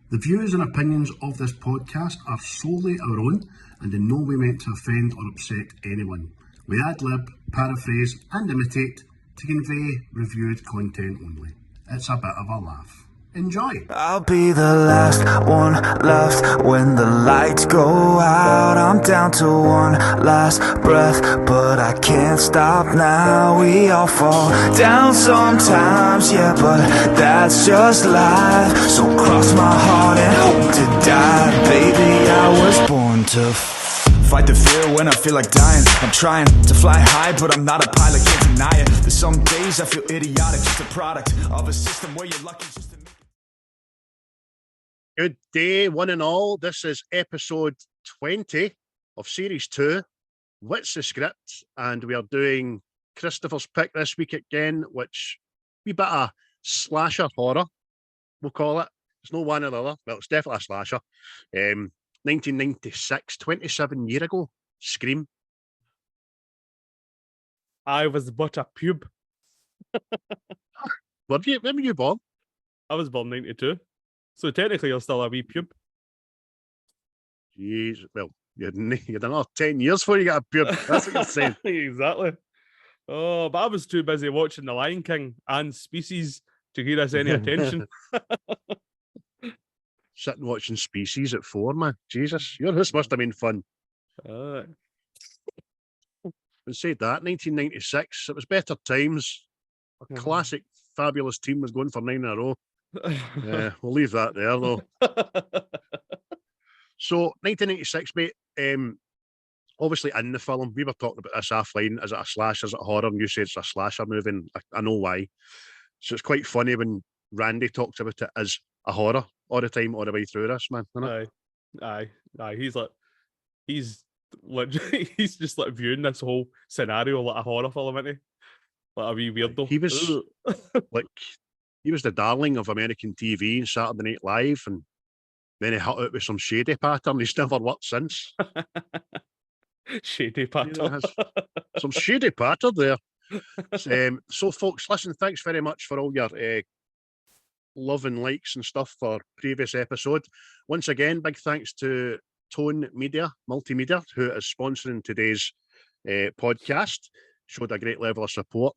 The views and opinions of this podcast are solely our own and in no way meant to offend or upset anyone. We ad-lib, paraphrase and imitate to convey reviewed content only. It's a bit of a laugh. Enjoy! I'll be the last one left when the lights go out. I'm down to one last breath, but I can't stop now. We all fall down sometimes, yeah, but that's just life. So cross my heart and hope to die. Baby, I was born to fight the fear when I feel like dying. I'm trying to fly high, but I'm not a pilot, can't deny it. There's some days I feel idiotic, just a product of a system where you're lucky just to make. Good day, one and all. This is episode 20 of series 2. What's the script? And we are doing Christopher's pick this week again, which we bit of slasher horror, we'll call it. It's no one or the other. Well, it's definitely a slasher. 1996, 27 years ago. Scream. I was but a pube. When were you born? I was born 92. So technically you're still a wee pube. Jeez, well, you'd another 10 years before you get a pube. That's what you're saying. Exactly. Oh, but I was too busy watching The Lion King and Species to give us any attention. Sitting watching Species at 4, man. Jesus, this must have been fun. And said that, 1996, it was better times. A classic, fabulous team was going for 9 in a row. We'll leave that there, though. So, 1996, mate, obviously in the film, we were talking about this offline. Is it a slasher, is it a horror? And you said it's a slasher movie, and I know why. So it's quite funny when Randy talks about it as a horror all the time, all the way through this, man. Aye. He's just like viewing this whole scenario like a horror film, isn't he? Like a wee weirdo. He was he was the darling of American TV and Saturday Night Live, and then he hit out with some shady pattern. He's never worked since. Shady pattern. Some shady pattern there. So, folks, listen, thanks very much for all your love and likes and stuff for previous episode. Once again, big thanks to Tone Media, Multimedia, who is sponsoring today's podcast. Showed a great level of support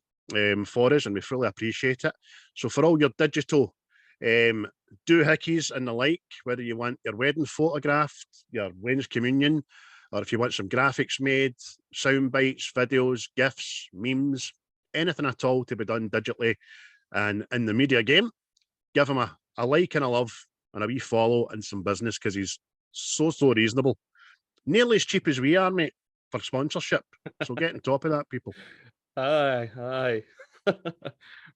for us, and we fully appreciate it. So for all your digital doohickeys and the like, whether you want your wedding photographed, your Wednesday communion, or if you want some graphics made, sound bites, videos, GIFs, memes, anything at all to be done digitally and in the media game, give him a like and a love and a wee follow and some business, because he's so reasonable. Nearly as cheap as we are, mate, for sponsorship. So get on top of that, people. Aye. We're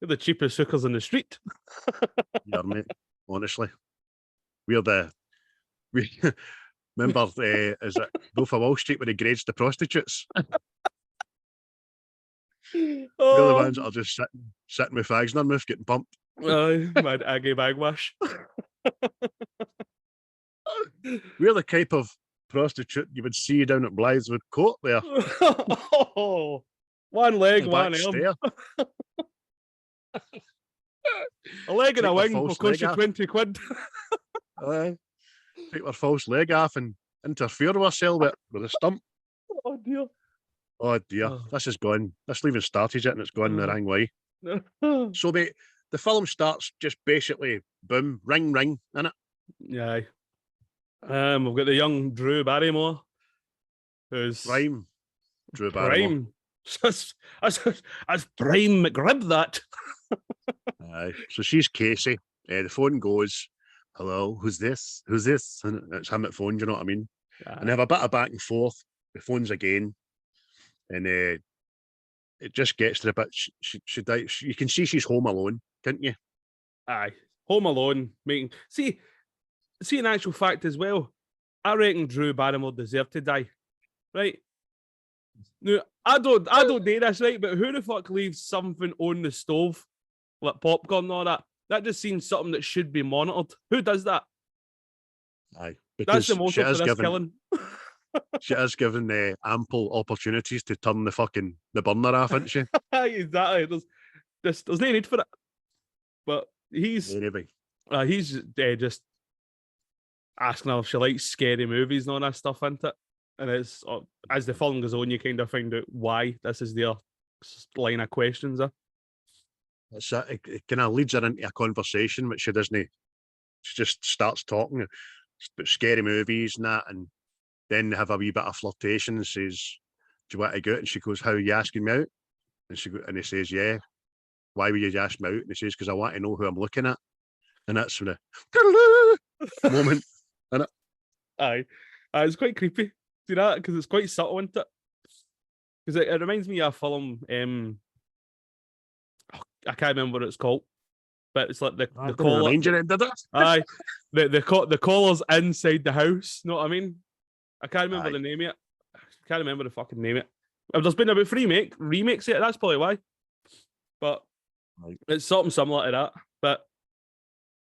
the cheapest hookers in the street. Yeah, mate. Honestly. We remember, is it Wolf of Wall Street where he grades the prostitutes? We're the ones that are just sitting with fags in their mouth getting pumped. Aye, mad Aggie Bagwash. We're the type of prostitute you would see down at Blytheswood Court there. One leg, one arm. A leg and a wing will cost you 20 quid. Take our false leg off and interfere with ourselves with a stump. Oh dear. This is gone. This even started it and it's gone the wrong way. So the film starts just basically boom, ring, innit? Yeah. We've got the young Drew Barrymore, who's Drew Barrymore. That's prime McRib, that. Aye. So she's Casey. The phone goes, hello, who's this? And it's him at phone, do you know what I mean? And they have a bit of back and forth. The phone's again. And it just gets to the bit, you can see she's home alone, can't you? Aye. Home alone, See, in actual fact as well, I reckon Drew Barrymore deserved to die. Right? Now, I don't do this, right? But who the fuck leaves something on the stove, like popcorn and all that? That just seems something that should be monitored. Who does that? Aye, that's the motive for this killing. She is given ample opportunities to turn the burner off, isn't she? Exactly. There's no need for it. But he's anyway. He's just asking her if she likes scary movies and all that stuff, isn't it? And it's as the film goes on, you kind of find out why this is their line of questions. It kind of leads her into a conversation which she doesn't. She just starts talking about scary movies and that, and then they have a wee bit of flirtation and says, "Do you want to go out?" And she goes, "How are you asking me out?" And he says, "Yeah. Why would you ask me out?" And he says, "Because I want to know who I'm looking at." And that's when the moment. Aye, it's quite creepy. See that? Because it's quite subtle, isn't it? Because it reminds me of a film. I can't remember what it's called, but it's like the collar. Aye, the collar's inside the house. Know what I mean? I can't remember the name of it. I can't remember the fucking name of it. There's been about 3 remakes of it. That's probably why. But it's something similar to that. But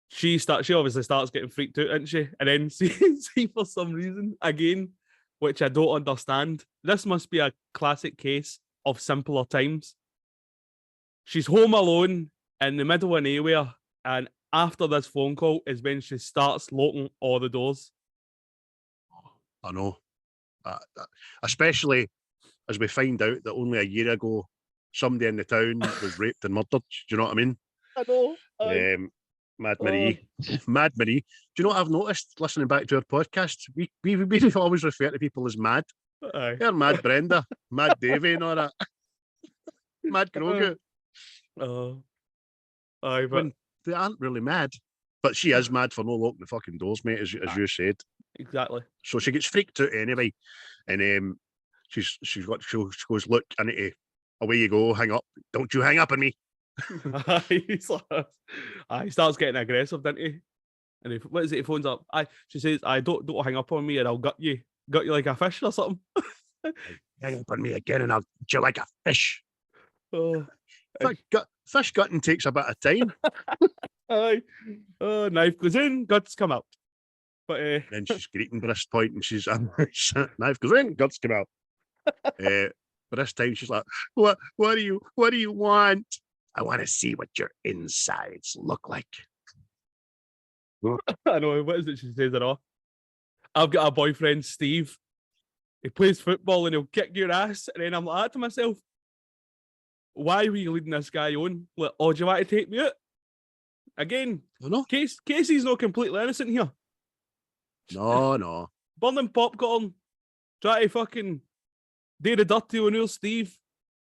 she obviously starts getting freaked out, isn't she? And then see for some reason again, which I don't understand. This must be a classic case of simpler times. She's home alone in the middle of nowhere, and after this phone call is when she starts locking all the doors. I know. Especially as we find out that only a year ago, somebody in the town was raped and murdered. Do you know what I mean? I know. Mad Marie. Mad Marie. Do you know what I've noticed listening back to our podcast? We always refer to people as mad. Aye. They're Mad Brenda, Mad Davey and all that. Mad Grogu. Aye, but they aren't really mad. But she is mad for no locking the fucking doors, mate, as you said. Exactly. So she gets freaked out anyway. And she goes, "Look, I need to, away you go, hang up. Don't you hang up on me." He starts getting aggressive, doesn't he? And what is it? He phones up. She says, "I don't hang up on me, and I'll gut you like a fish or something." Hang up on me again, and I'll gut you like a fish. Oh, fish gutting takes a bit of time. Aye. Oh, knife goes in, guts come out. But then she's greeting by this point, and she's knife goes in, guts come out. But this time she's like, "What do you want?" "I want to see what your insides look like." I know, what is it she says at all? "I've got a boyfriend, Steve. He plays football and he'll kick your ass." And then I'm like to myself, why were you leading this guy on? Like, "Oh, do you want to take me out?" Again, no. Casey's not completely innocent here. No. Burning popcorn, try to fucking do the dirty on your Steve.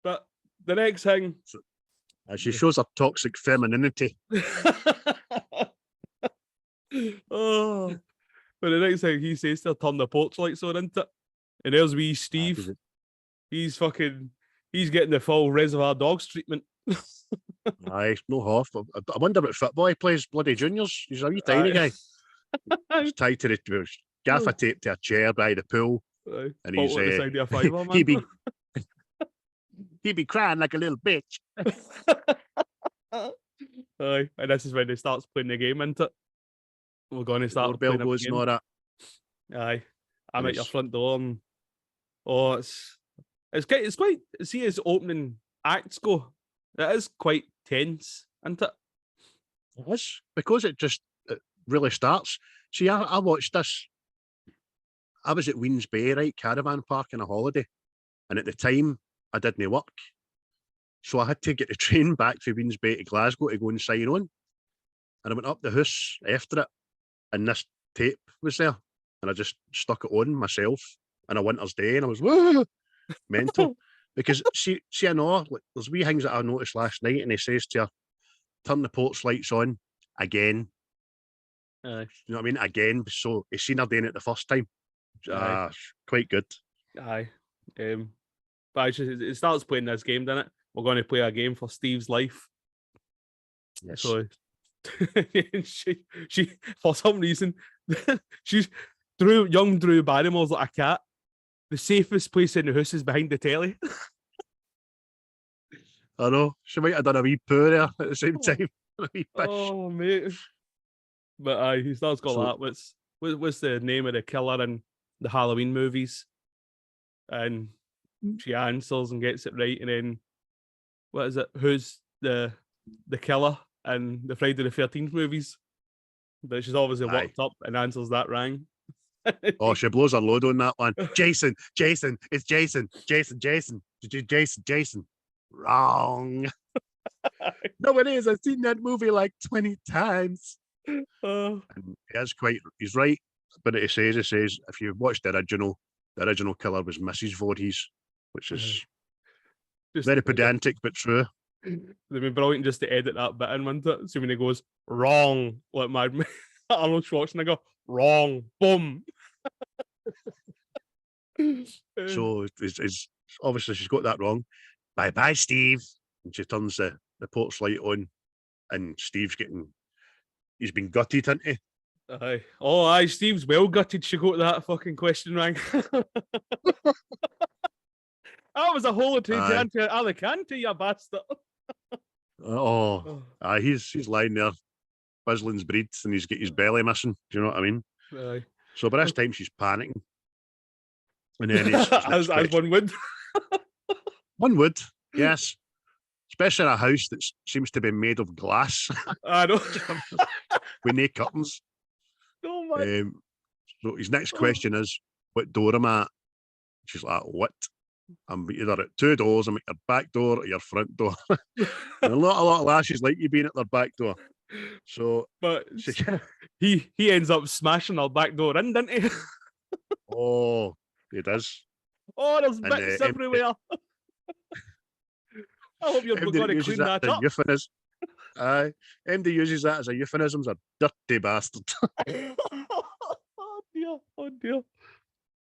But the next thing... she shows her toxic femininity. Oh, but the next thing he says to her, "Turn the porch lights on," isn't it? And there's wee Steve. He's getting the full Reservoir Dogs treatment. Aye, no half. I wonder what football he plays. Bloody juniors. He's a wee tiny guy. He's tied to the gaffer tape to a chair by the pool. Aye. And he's he'd be crying like a little bitch. Aye, and this is when he starts playing the game, isn't it? We're going to start playing the game. And all that. Aye, I'm at your front door, and it's quite. See, as opening acts go, it is quite tense, isn't it? It is, because it really starts. See, I watched this. I was at Weens Bay, right, caravan park on a holiday, and at the time I didn't work, so I had to get the train back from Weens Bay to Glasgow to go and sign on. And I went up the house after it, and this tape was there, and I just stuck it on myself on a winter's day, and I was mental. Because see, I know, like, there's wee things that I noticed last night, and he says to her, "Turn the porch lights on again." You know what I mean? Again. So he's seen her doing it the first time. Quite good. Aye. But it starts playing this game, doesn't it? We're going to play a game for Steve's life. Yes. So she for some reason, she's young Drew Barrymore's like a cat. The safest place in the house is behind the telly. I know. She might have done a wee poo there at the same time. A wee fish. Oh, mate. But he starts going that. What's the name of the killer in the Halloween movies? And she answers and gets it right. And then, what is it? Who's the killer in the Friday the 13th movies? But she's obviously Aye. walked up and answers that ring. Oh, she blows her load on that one. Jason, it's Jason. Jason. Wrong. No, it is. I've seen that movie like 20 times. And he's right. But he says, if you watched the original killer was Mrs. Voorhees, which is very pedantic but true. It'd be brilliant just to edit that bit in, wouldn't it? So when he goes, wrong, like my Arnold Schwarzenegger, wrong, boom. So it's obviously she's got that wrong. Bye, Steve. And she turns the porch light on, and Steve's he's been gutted, hasn't he? Aye. Oh, aye, Steve's well gutted she got that fucking question rang. That was a whole train to Alicante, you bastard. He's lying there, Bisling's breed, and he's got his belly missing. Do you know what I mean? Aye. So by this time she's panicking. And then as one would. One would, yes. Especially in a house that seems to be made of glass. I know. With no curtains. Oh my. So his next question is, what door am I at? She's like, what? I'm either at two doors, I'm at your back door or your front door. And a lot of lashes like you being at their back door. So, but he ends up smashing our back door in, didn't he? Oh, he does. Oh, there's bits everywhere. I hope you're going to clean that up. Euphemism. MD uses that as a euphemism, as a dirty bastard. Oh dear.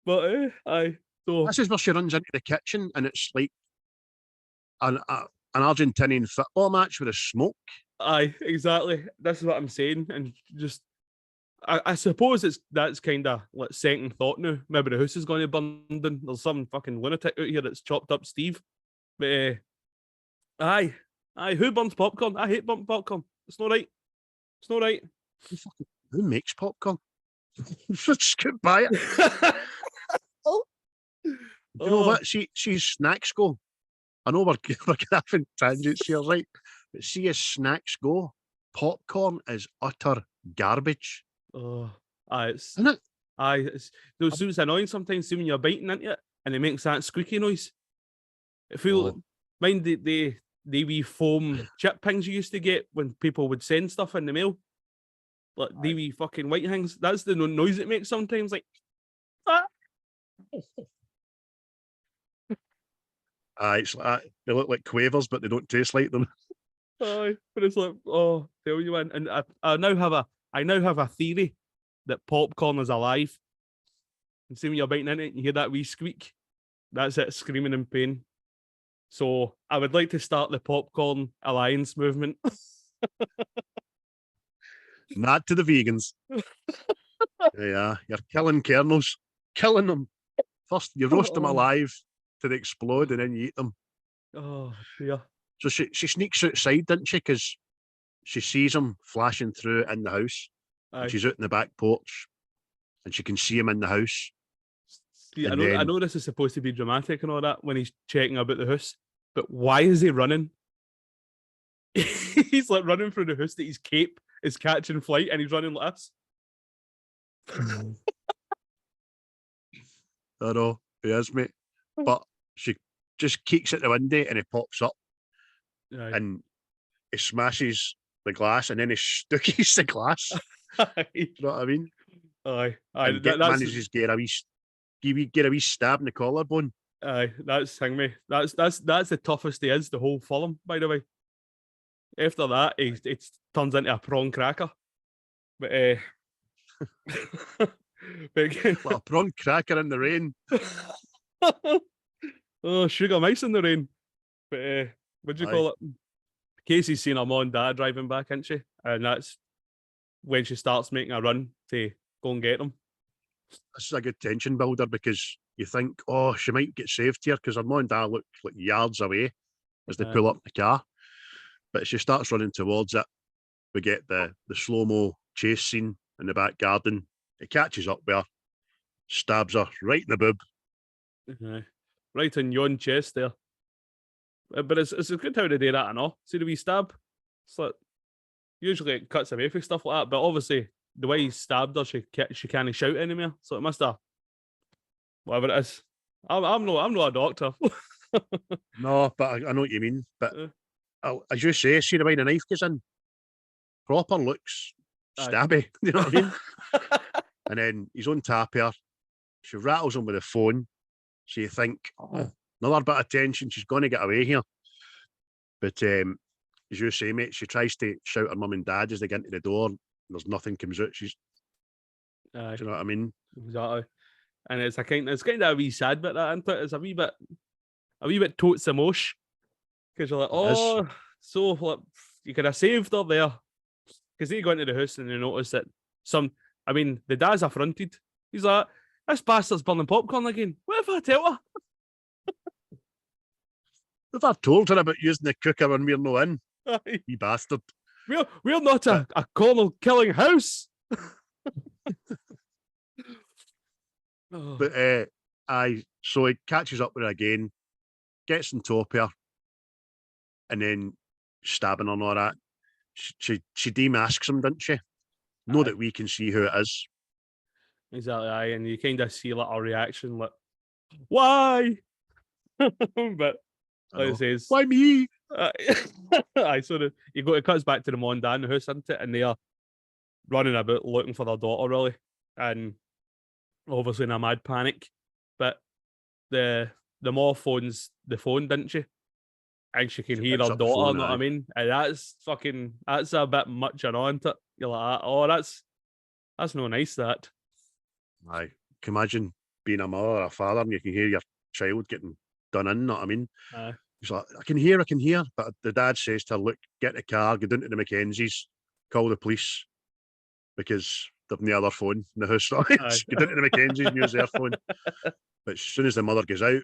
But aye. So this is where she runs into the kitchen, and it's like an Argentinian football match with a smoke. Aye, exactly. This is what I'm saying, and just I suppose that's kind of like second thought now. Maybe the house is going to burn down. There's some fucking lunatic out here that's chopped up Steve. But aye. Who burns popcorn? I hate burnt popcorn. It's not right. It's not right. Who makes popcorn? Just get by it. You know what? She's snacks go. I know we're having tangents here, right? But see, as snacks go, popcorn is utter garbage. Oh, isn't it? It's annoying sometimes. See when you're biting into it and it makes that squeaky noise. It feels mind the wee foam chip things you used to get when people would send stuff in the mail, like the wee fucking white things. That's the noise it makes sometimes. Like, it's like they look like quavers, but they don't taste like them. But it's like, oh, tell you what. And I now have a theory that popcorn is alive. And see when you're biting into it, and you hear that wee squeak. That's it, screaming in pain. So I would like to start the popcorn alliance movement. Not to the vegans. Yeah, you're killing kernels, killing them. First, you roast them alive till they explode, and then you eat them. Oh, yeah. So she sneaks outside, didn't she? Because she sees him flashing through in the house. And she's out in the back porch, and she can see him in the house. See, I know this is supposed to be dramatic and all that when he's checking about the house, but why is he running? He's like running through the house that his cape is catching flight, and he's running like this. I know, he is, mate. But she just kicks at the window, and he pops up, and he smashes the glass, and then he stookies the glass. You know what I mean? Aye. And manages to get a wee stab in the collarbone. Aye, that's thing, me. That's the toughest he is the whole film, by the way. After that, it turns into a prawn cracker. But like a prawn cracker in the rain. Oh, sugar mice in the rain. But what do you call it? Casey's seen her mom and dad driving back, isn't she? And that's when she starts making a run to go and get them. This is a good tension builder because you think, oh, she might get saved here because her mom and dad look like yards away as they pull up the car. But she starts running towards it. We get the slow-mo chase scene in the back garden. It catches up with her, stabs her right in the boob. Right in yon chest there. But it's good how they do that and all. See the wee stab? It's like, usually it cuts away for stuff like that, but obviously the way he stabbed her, she can't shout anymore. So it must have whatever it is. I'm not a doctor. No, but I know what you mean. But as you say, see the way the knife goes in, proper looks stabby. You know what I mean? And then he's on top of her. She rattles him with the phone. So you think, another bit of tension. She's going to get away here. But as you say, mate, she tries to shout her mum and dad as they get into the door. And there's nothing comes out. She's, do you know what I mean? Exactly. And it's kind of a wee sad bit, that, isn't it? It's a wee bit totes emotion. Because you're like, so like, you could have saved her there. Because they go into the house and they notice that the dad's affronted. He's like, this bastard's burning popcorn again. What if I tell her? If I've told her about using the cooker when we're not in, you bastard. We're not a corner killing house. But so he catches up with her again, gets on top of her, and then stabbing her and all that. She demasks him, doesn't she? Know that we can see who it is. Exactly, and you kind of see like a reaction, like, why? But like it says, why me? You go. It cuts back to the mom and dad in the house, isn't it? And they are running about looking for their daughter, really, and obviously in a mad panic. But the mom phones the phone, didn't she? And she can hear her daughter. Know what I mean? And that's a bit much on it. You're like, oh, that's no nice. That. Aye, can imagine being a mother or a father and you can hear your child getting done in, know what I mean? He's like, I can hear. But the dad says to her, look, get the car, go down to the Mackenzies, call the police, because they've no other phone in the house. Right? Go down to the Mackenzies and use their phone. But as soon as the mother goes out,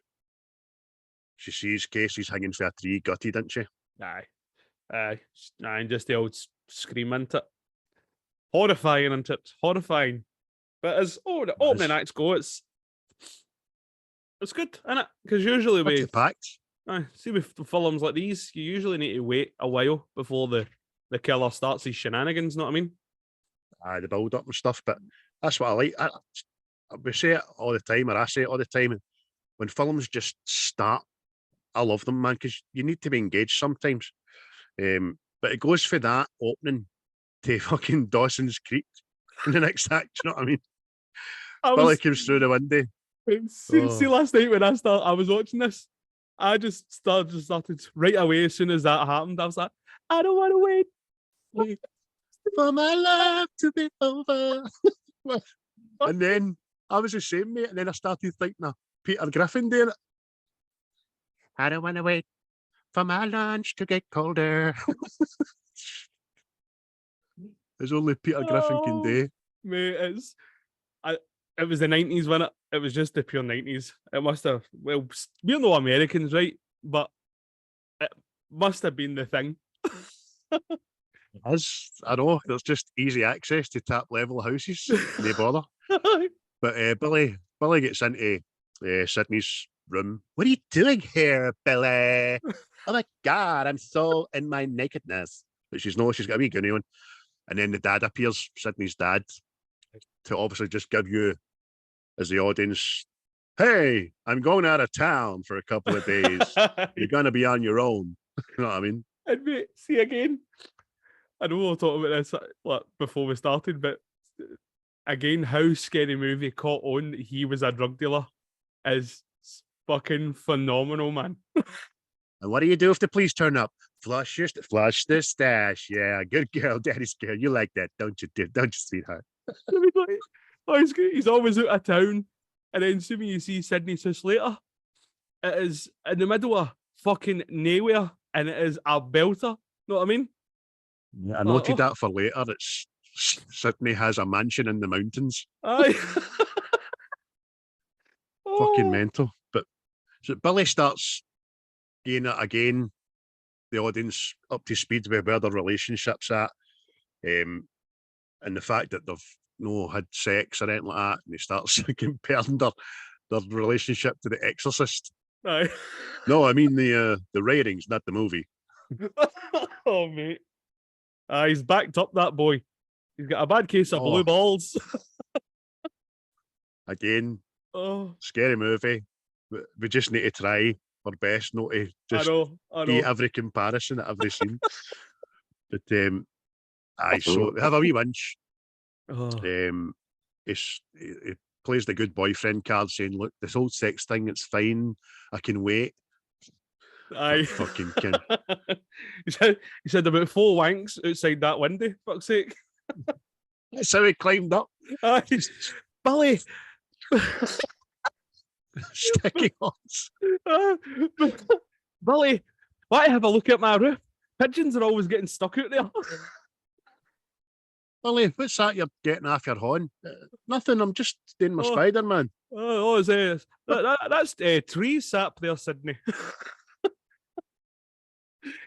she sees Casey's hanging for a tree, gutted, didn't she? Aye, and just the old scream, isn't it? Horrifying, isn't it? Horrifying. But as the opening acts go, it's good, isn't it? Because usually with films like these, you usually need to wait a while before the killer starts his shenanigans. Know what I mean? The build up and stuff. But that's what I like. We say it all the time, or I say it all the time. When films just start, I love them, man, because you need to be engaged sometimes. But it goes for that opening to fucking Dawson's Creek in the next act. You know what I mean? Billy comes through the window. See, last night when I was watching this, I just started right away as soon as that happened. I was like, I don't want to wait for my life to be over. And then I was the same, mate. And then I started thinking of Peter Griffin doing it. I don't want to wait for my lunch to get colder. As only Peter Griffin can do. Mate, it was the 90s, wasn't it? It was just the pure 90s. It must have, well, we're no Americans, right? But it must have been the thing. I know, there's just easy access to top level houses. No bother. But Billy gets into Sidney's room. What are you doing here, Billy? Oh my God, I'm so in my nakedness. But she's got a wee gunny on. And then the dad appears, Sidney's dad, to obviously just give you, as the audience, hey, I'm going out of town for a couple of days. You're going to be on your own. You know what I mean? And mate, see again, I know we'll talk about this before we started, but again, how Scary Movie caught on that he was a drug dealer is fucking phenomenal, man. And what do you do if the police turn up? Flush the stash. Yeah, good girl, daddy's girl. You like that, don't you, sweetheart? He's always out of town. And then soon you see Sidney's house later, it is in the middle of fucking nowhere, and it is a belter. Know what I mean? Yeah, I noted that for later. It's Sidney has a mansion in the mountains. Aye. Fucking mental. But so Billy starts again, the audience up to speed with where their relationship's at, and the fact that they've had sex or anything like that, and he starts comparing their relationship to The Exorcist. Aye. No, I mean the ratings, not the movie. Oh mate, he's backed up, that boy. He's got a bad case of blue balls. Again, Oh, scary movie. We just need to try our best not to just I eat know. every comparison at every scene. But aye, so they have a wee winch. Oh, He plays the good boyfriend card, saying, "Look, this whole sex thing, it's fine. I can wait." aye. Fucking king. he said about 4 wanks outside that window. Fuck's sake. That's how he climbed up. Aye. Billy. Sticky horse. Billy, why have a look at my roof? Pigeons are always getting stuck out there. Billy, what's that you're getting off your horn? Nothing, I'm just doing my Spider-Man. That's tree sap there, Sidney.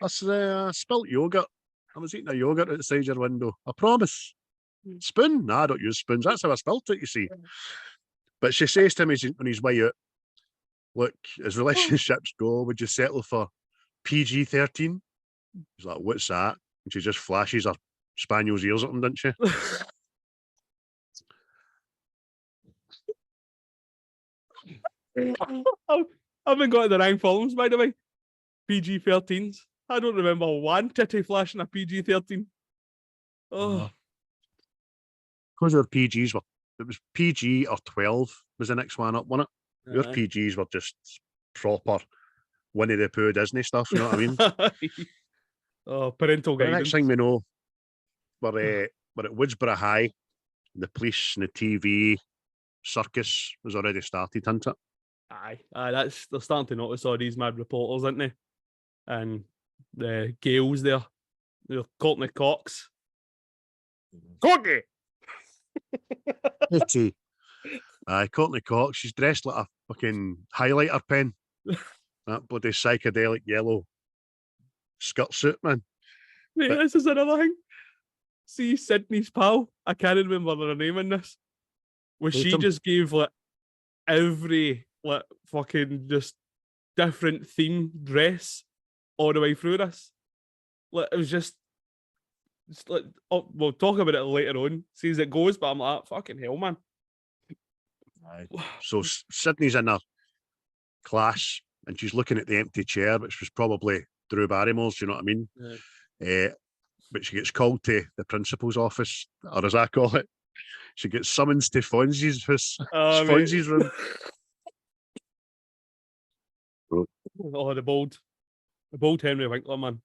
That's spilt yogurt. I was eating a yogurt outside your window. I promise. Spoon? Nah, I don't use spoons. That's how I spilt it, you see. But she says to him on his way out, look, as relationships go, would you settle for PG-13? He's like, what's that? And she just flashes her spaniel's ears at him, doesn't she? I haven't got the wrong films, by the way. PG-13s. I don't remember one titty flashing a PG-13. Oh. Because our PGs were, it was PG or 12 was the next one up, wasn't it? Your PGs were just proper Winnie the Pooh Disney stuff, you know what I mean? Parental guidance. The next thing we know, we're at Woodsboro High. The police and the TV circus was already started, hadn't it? Aye, they're starting to notice all these mad reporters, aren't they? And the Gales there. They're Courteney Cox. Courteney! Courteney Cox, she's dressed like a fucking highlighter pen. That bloody psychedelic yellow skirt suit, man. Mate, this is another thing. See Sidney's pal, I can't remember her name in this. Was she just gave like every like fucking just different theme dress all the way through this. Like it was just like we'll talk about it later on, see as it goes, but I'm like, fucking hell, man. So Sydney's in her class and she's looking at the empty chair, which was probably Drew Barrymore's, you know what I mean? Yeah. But she gets called to the principal's office, or as I call it, she gets summoned to Fonzie's house, Fonzie's room. Oh, the bold Henry Winkler, man.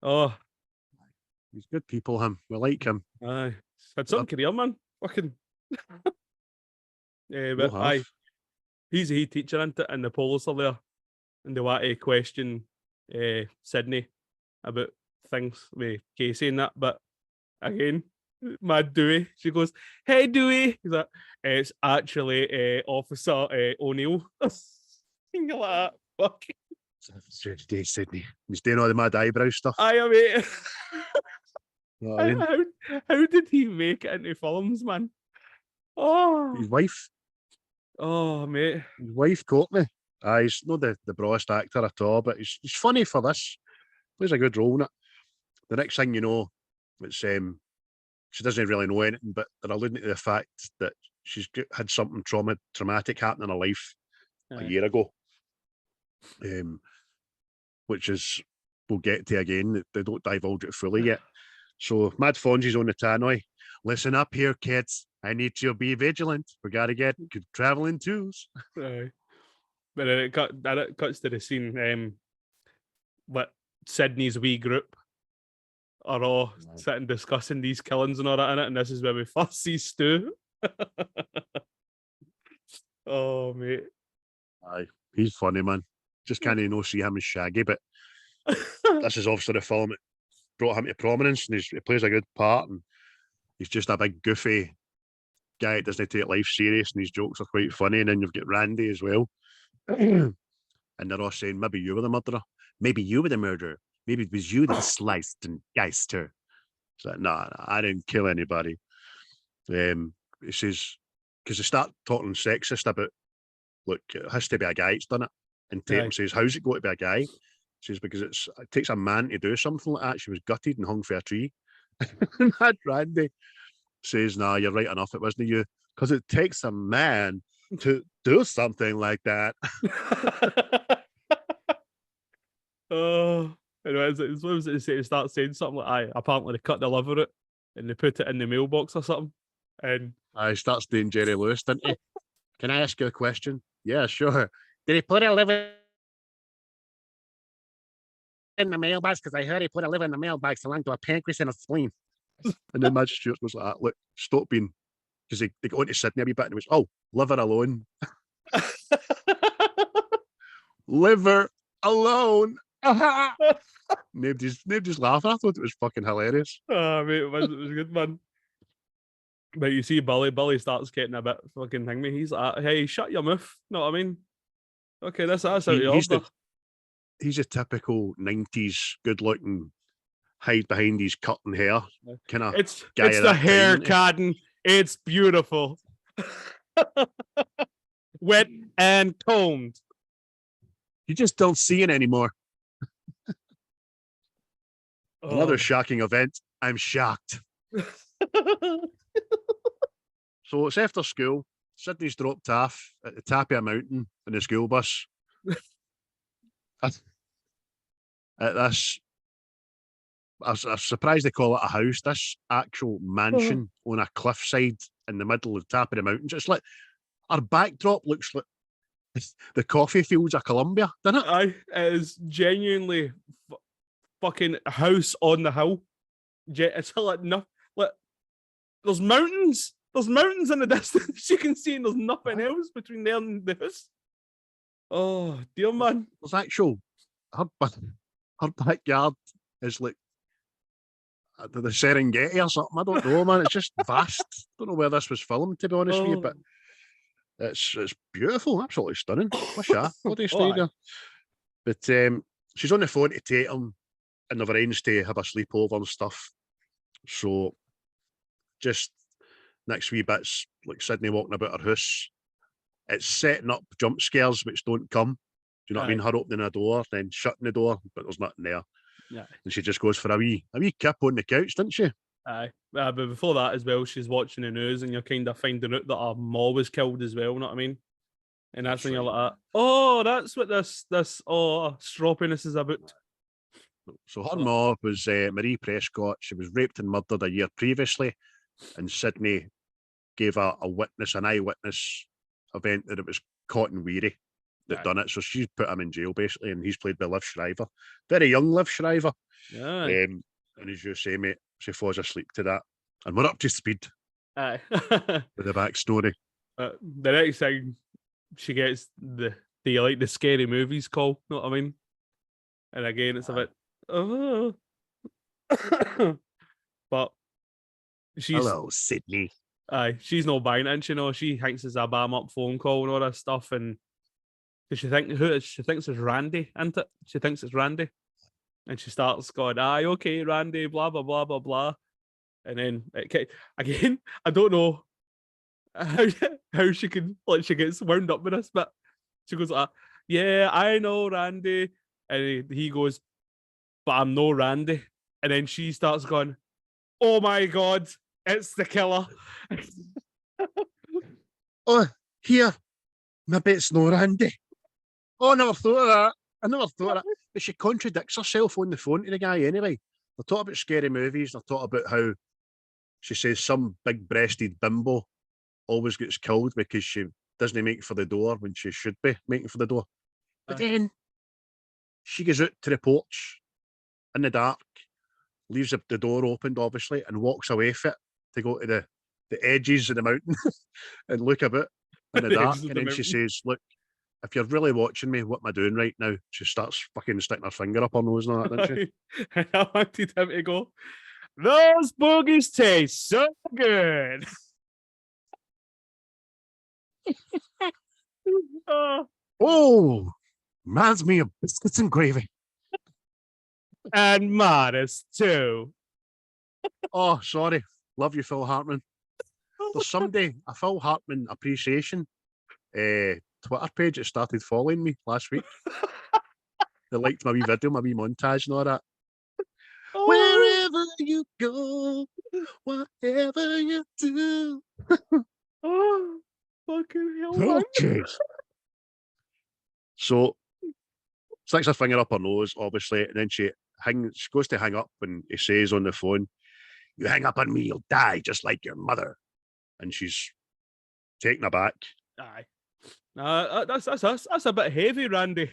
Oh, he's good people, him. We like him. Aye, had some career, man. Fucking. But aye, he's a head teacher, isn't it? And the police are there, and they want to question Sidney about things with Casey and that. But again, Mad Dewey, she goes, "Hey Dewey," he's like, "It's actually Officer O'Neill." You're like, fuck. Sidney. He's doing all the mad eyebrow stuff. Aye, mate. How did he make it into films, man? Oh, his wife. Oh, mate. His wife, Courtney. He's not the broadest actor at all, but he's funny for this. Plays a good role in it. The next thing you know, it's she doesn't really know anything, but they're alluding to the fact that she's had something traumatic happen in her life a year ago. Which is, we'll get to again, they don't divulge it fully yet. So Mad Fonzie's on the tannoy. Listen up here, kids. I need you to be vigilant. We got to get good traveling tools. But then it cuts to the scene. What Sydney's wee group are all sitting discussing these killings and all that in it, and this is where we first see Stu. Oh, mate. Aye, he's funny, man. Just can't even see him as Shaggy, but this is obviously the film that brought him to prominence, and he plays a good part, and he's just a big goofy guy that doesn't take life serious, and his jokes are quite funny. And then you've got Randy as well, and they're all saying maybe you were the murderer, maybe you were the murderer, maybe it was you that sliced and diced her. It's like, nah, I didn't kill anybody. He says, because they start talking sexist about, look, it has to be a guy that's done it. And Tatum says, how's it got to be a guy? He says, because it takes a man to do something like that. She was gutted and hung for a tree. Mad Randy. says, "Nah, you're right enough. It wasn't you, because it takes a man to do something like that." Oh, and as soon as it starts saying something like, "I apparently they cut the liver out and they put it in the mailbox or something," and I starts doing Jerry Lewis, didn't he? Can I ask you a question? Yeah, sure. Did he put a liver in the mailbox? Because I heard he put a liver in the mailbox along to a pancreas and a spleen. And then Madge Stewart was like, "Look, stop being," because they got into Sydney a wee bit and it was, "Oh, liver alone." Liver alone. Nobody's laughing. I thought it was fucking hilarious. oh mate, it was a good one. But you see Billy starts getting a bit fucking thingy. He's like, "Hey, shut your mouth." Know what I mean? Okay, that's out of order. He's a typical 90s good-looking, hide behind his cutting hair kind of It's guy. the hair, Cadden. It's beautiful. Wet and combed. You just don't see it anymore. Another Oh. shocking event. I'm shocked. So it's after school. Sydney's dropped off at the top of a mountain in the school bus. At this, I was surprised they call it a house. This actual mansion on a cliffside in the middle of the top of the mountains. It's like our backdrop looks like the coffee fields of Colombia, doesn't it? Aye, it is genuinely fucking house on the hill. It's like no, like there's mountains. There's mountains in the distance you can see, and there's nothing else between there and the house. Oh dear man. There's actual her backyard is like the Serengeti or something. I don't know, man. It's just vast. Don't know where this was filmed, to be honest with you, but it's beautiful, absolutely stunning. What's that? What do you stay there? But she's on the phone to Tatum and they've arranged to have a sleepover and stuff. So just next wee bits, like Sydney walking about her house. It's setting up jump scares which don't come. Do you know what I mean? Her opening a door, then shutting the door, but there's nothing there. Yeah. And she just goes for a wee kip on the couch, doesn't she? Aye. But before that as well, she's watching the news and you're kind of finding out that her ma was killed as well, you know what I mean? And that's when you're like, oh, that's what this stroppiness is about. So her ma was Marie Prescott. She was raped and murdered a year previously, and Sydney gave an eyewitness event that it was Cotton Weary that done it. So she's put him in jail basically, and he's played by Liv Shriver, very young Liv Shriver. Yeah. And as you say, mate, she falls asleep to that, and we're up to speed. Aye. With the backstory. The next thing she gets the scary movies call, know what I mean? And again, it's a bit, but she's hello, Sydney. Aye, she's not buying it, you know. She thinks it's a bam up phone call and all that stuff, and she thinks it's Randy, isn't it? She thinks it's Randy, and she starts going, "Aye, okay, Randy, blah blah blah blah blah," and then again, I don't know how she can, like, she gets wound up with this, but she goes, "Yeah, I know Randy," and he goes, "But I'm no Randy," and then she starts going, "Oh my god, it's the killer." Oh, here, maybe it's no Randy. Oh, I never thought of that. But she contradicts herself on the phone to the guy anyway. They're talking about scary movies. They're talking about how she says some big-breasted bimbo always gets killed because she doesn't make for the door when she should be making for the door. But then she goes out to the porch in the dark, leaves the door opened, obviously, and walks away from it to go to the edges of the mountain and look a bit in the dark. And then she says, "Look, if you're really watching me, what am I doing right now?" She starts fucking sticking her finger up her nose and all that, doesn't she? And I wanted him to go, "Those boogies taste so good." Oh, reminds me of biscuits and gravy. And Morris too. Oh, sorry. Love you, Phil Hartman. There's somebody, a Phil Hartman appreciation Twitter page that started following me last week. They liked my wee video, my wee montage and all that. Wherever you go, whatever you do. Oh, fucking hell, man. Okay. So, sticks her finger up her nose, obviously, and then she goes to hang up, and he says on the phone, "You hang up on me, you'll die just like your mother." And she's taken aback. Aye. That's a bit heavy, Randy.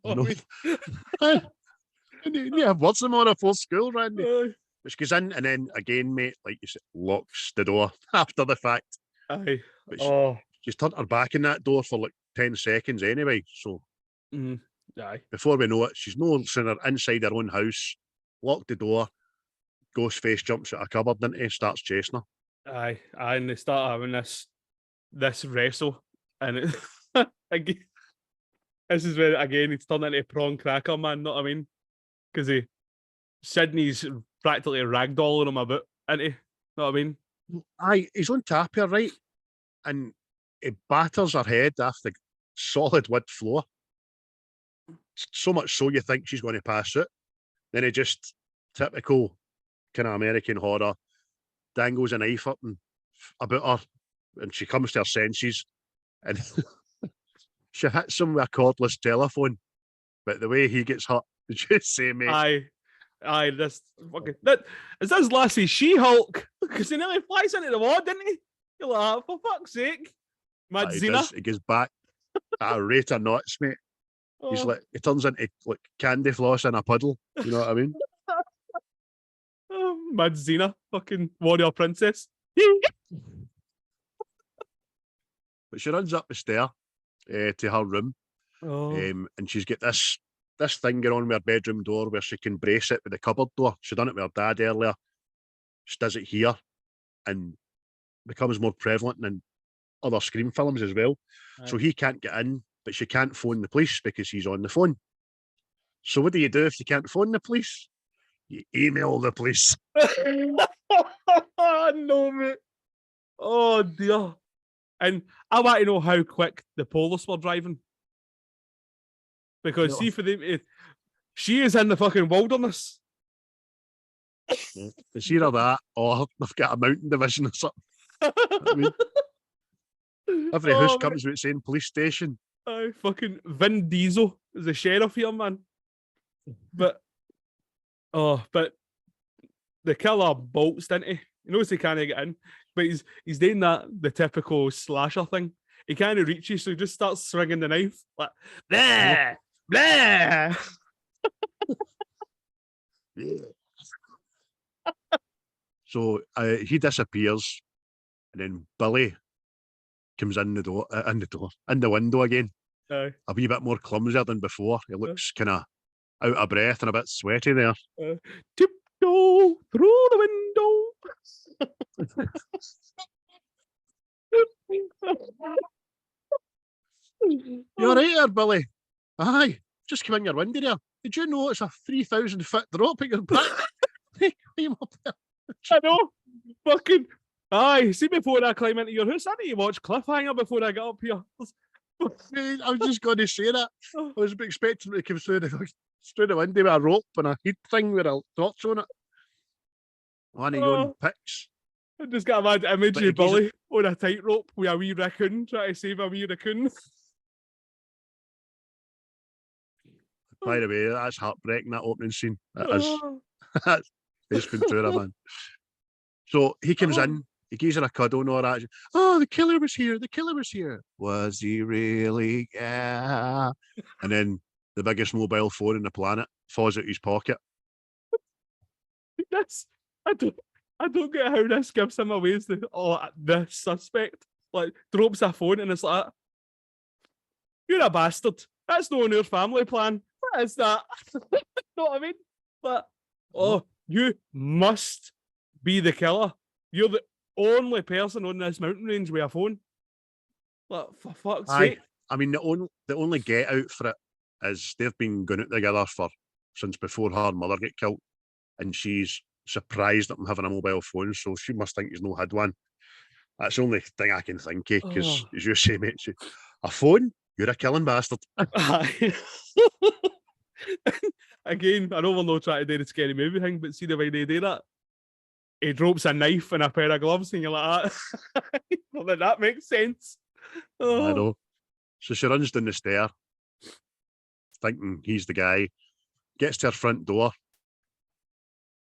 No. You have words them on a full school, Randy. But she goes in, and then again, mate, like you said, locks the door after the fact. Aye. But she's turned her back in that door for like 10 seconds anyway. So aye. Before we know it, she's no sooner inside her own house, locked the door, Ghostface jumps out a cupboard into, starts chasing her. Aye, and they start having this wrestle, and it, again, this is where again he's turned into a prawn cracker, man. Know what I mean? Because Sidney's practically ragdolling him a bit, isn't he? Know what I mean? Aye, he's on tap here, right? And he batters her head off the solid wood floor. So much so you think she's going to pass out. Then he just, typical kind of American horror, dangles a knife up and about her, and she comes to her senses, and she hits him with a cordless telephone. But the way he gets hurt, did you say, mate? Aye, this fucking is this lassie She-Hulk? Because he nearly flies into the wall, didn't he? You're like, for fuck's sake, Mad Xena. He goes back at a rate of knots, mate. He's like, he turns into like candy floss in a puddle. You know what I mean? Mad Xena, fucking warrior princess. But she runs up the stair to her room, and she's got this thing going on with her bedroom door where she can brace it with the cupboard door. She done it with her dad earlier. She does it here, and becomes more prevalent in other Scream films as well. Aye. So he can't get in, but she can't phone the police because he's on the phone. So what do you do if you can't phone the police? You email the police. No, mate. Oh, dear. And I want to know how quick the police were driving. Because, see, for them, she is in the fucking wilderness. It's either that or they've got a mountain division or something. I mean, every house comes with its own police station. Aye, fucking Vin Diesel is the sheriff here, man. But the killer bolts, didn't he? He knows he can't get in, but he's doing the typical slasher thing. He can't reach you, so he just starts swinging the knife like blah, blah. So he disappears, and then Billy comes in the window again. Aye. A wee bit more clumsier than before. He looks kind of out of breath and a bit sweaty there. Tiptoe through the window. You're right there, Billy. Aye, just come in your window there. Did you know it's a 3,000-foot drop at your back? Climb up there. I know. Fucking aye. See, before I climb into your house, I need to watch Cliffhanger before I get up here. I was just going to say that. I was expecting to come through the window with a rope and a heat thing with a torch on it. One of your own pics. I just got a mad image of Billy on a tightrope with a wee raccoon trying to save a wee raccoon. By the way, that's heartbreaking, that opening scene. That is. That's Ace Ventura, man. So he comes in, he gives her a cuddle and all that. Oh, the killer was here. The killer was here. Was he really? Yeah. And then the biggest mobile phone on the planet falls out his pocket. I don't get how this gives him away as the suspect. Like, drops a phone and it's like, you're a bastard. That's not on your family plan. What is that? Know what I mean? But, you must be the killer. You're the only person on this mountain range with a phone. Like, for fuck's sake. I mean, the only get out for it is they've been going out together since before her mother get killed, and she's surprised at him having a mobile phone, so she must think he's no had one. That's the only thing I can think of, because as you say, mate, a phone? You're a killing bastard. Again, I know we're not trying to do the scary movie thing, but see the way they do that? He drops a knife and a pair of gloves, and you're like, well, then that makes sense. Oh. I know. So she runs down the stair, thinking he's the guy, gets to her front door,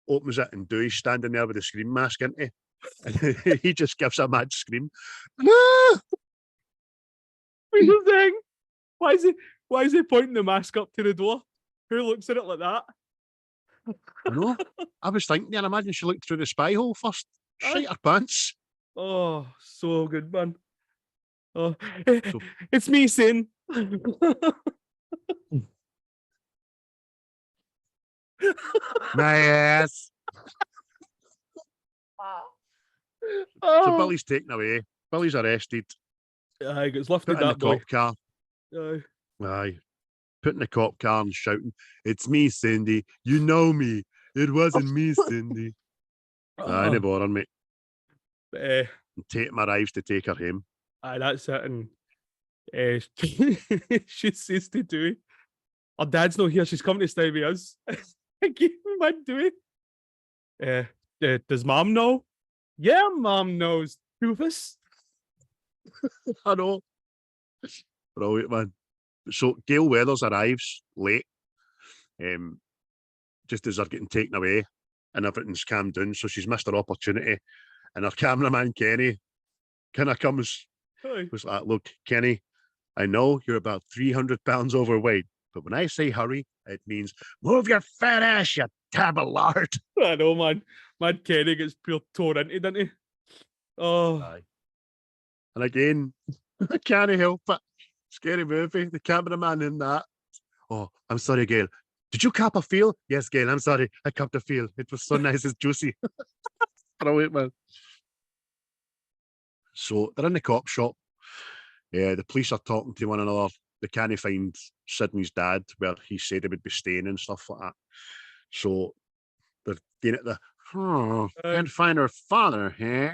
opens it, and Dewey's standing there with a scream mask, isn't he? And he just gives a mad scream. Here's the thing. Why is he pointing the mask up to the door? Who looks at it like that? I know. I was thinking, and imagine she looked through the spy hole first. Shite her pants. Oh, so good, man. Oh, it's me, Sin. My ass. So Billy's taken away. Billy's arrested. Aye, gets lifted Put in the that boy. cop car. Aye. Aye. Put in the cop car and shouting, "It's me, Cindy. You know me. It wasn't me, Cindy." Aye, no bother, mate. And Tatum arrives to take her home. Aye, that's it. And she says to Dewey, "Our dad's not here. She's coming to stay with us." Again, man, Dewey. Does Mom know? Yeah, Mom knows. Doofus. I know. Brilliant, man. So Gail Weathers arrives late, just as they're getting taken away, and everything's calmed down. So she's missed her opportunity, and her cameraman Kenny kind of comes, was like, "Look, Kenny, I know you're about 300 pounds overweight, but when I say hurry, it means move your fat ass, you tab of lard." I know, man. Man, Kenny gets pure torn into, doesn't he? Oh. Aye. And again, I can't help it. Scary movie. The cameraman in that. "Oh, I'm sorry, Gail. Did you cap a feel?" "Yes, Gail, I'm sorry. I capped a feel. It was so nice, it's juicy." Brilliant, man. So they're in the cop shop. The police are talking to one another. They can't find Sidney's dad, where he said he would be staying and stuff like that. So they're getting at the, can't find her father, eh?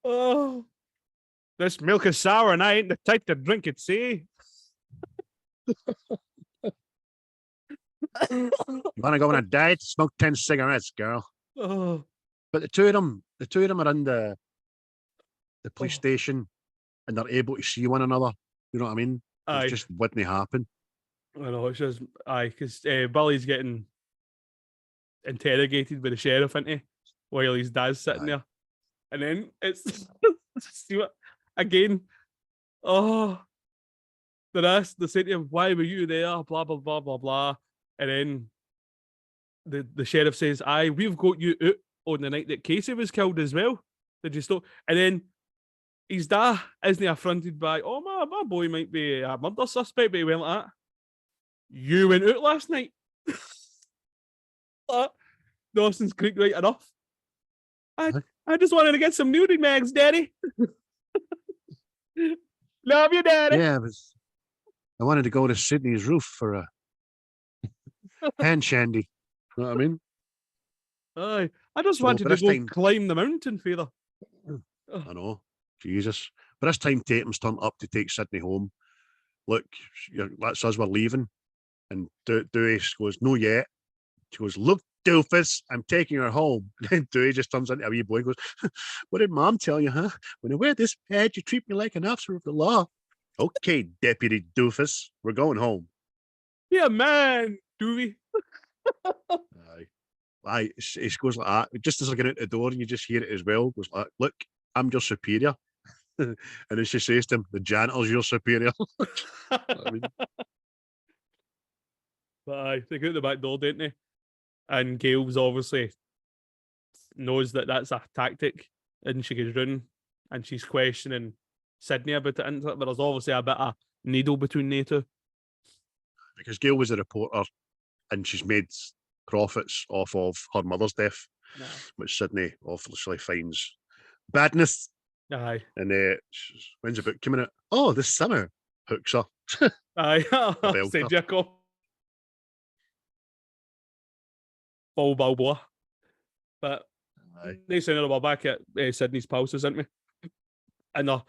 Oh. This milk is sour and I ain't the type to drink it, see? "You want to go on a diet? Smoke 10 cigarettes, girl." Oh. But the two of them are in the police station, and they're able to see one another. You know what I mean? Aye. It just wouldn't happen. I know, it's just, because Billy's getting interrogated by the sheriff, isn't he? While his dad's sitting there. And then it's, see what, again, the rest, they say to him, "Why were you there?" Blah, blah, blah, blah, blah. And then the sheriff says, "Aye, we've got you out on the night that Casey was killed as well. Did you stop?" And then his dad isn't affronted by, "Oh, my boy might be a murder suspect," but he went like that. "You went out last night." Dawson's Creek right enough. I just wanted to get some nudie mags, Daddy. Love you, Daddy. Yeah, I wanted to go to Sydney's roof for a hand shandy. You know what I mean? Aye. I just wanted to go climb the mountain further. I know. Jesus. But this time Tatum's turned up to take Sydney home. "Look, that's us, we're leaving." And Dewey goes, "No yet." She goes, "Look, doofus, I'm taking her home." And Dewey just turns into a wee boy and goes, "What did Mom tell you, huh? When I wear this badge, you treat me like an officer of the law." "Okay, Deputy Doofus, we're going home." Yeah, man, Dewey. Aye, he goes like that. Just as they're getting out the door, and you just hear it as well. Goes like, "Look, I'm your superior." And then she says to him, "The janitor's your superior." I mean, but aye, they go out the back door, don't they? And Gail's obviously knows that that's a tactic, and she goes round and she's questioning Sidney about it, but there's obviously a bit of needle between the two. because Gail was a reporter, and she's made profits off of her mother's death, which Sidney obviously finds badness. Aye. And when's the book coming out? "Oh, this summer." Hooks her. Aye. Said Jacob. Ball, boy. But next thing we're back at Sydney's pulses, isn't we? And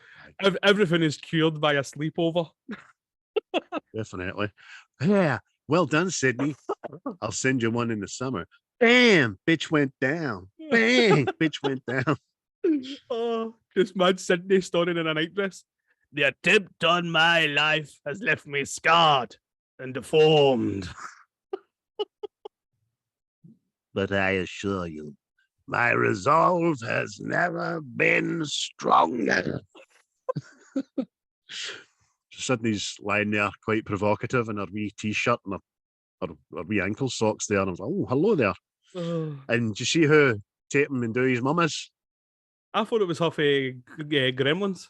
everything is cured by a sleepover. Definitely. Yeah. Well done, Sydney. I'll send you one in the summer. Bam! Bitch went down. Bang! Bitch went down. Oh, just mad Sydney standing in a night dress. The attempt on my life has left me scarred and deformed. But I assure you, my resolve has never been stronger. Sydney's lying there quite provocative in her wee t-shirt and her wee ankle socks there. And I was like, oh, hello there. And do you see who Tatum and Dewey's mum is? I thought it was half Gremlins.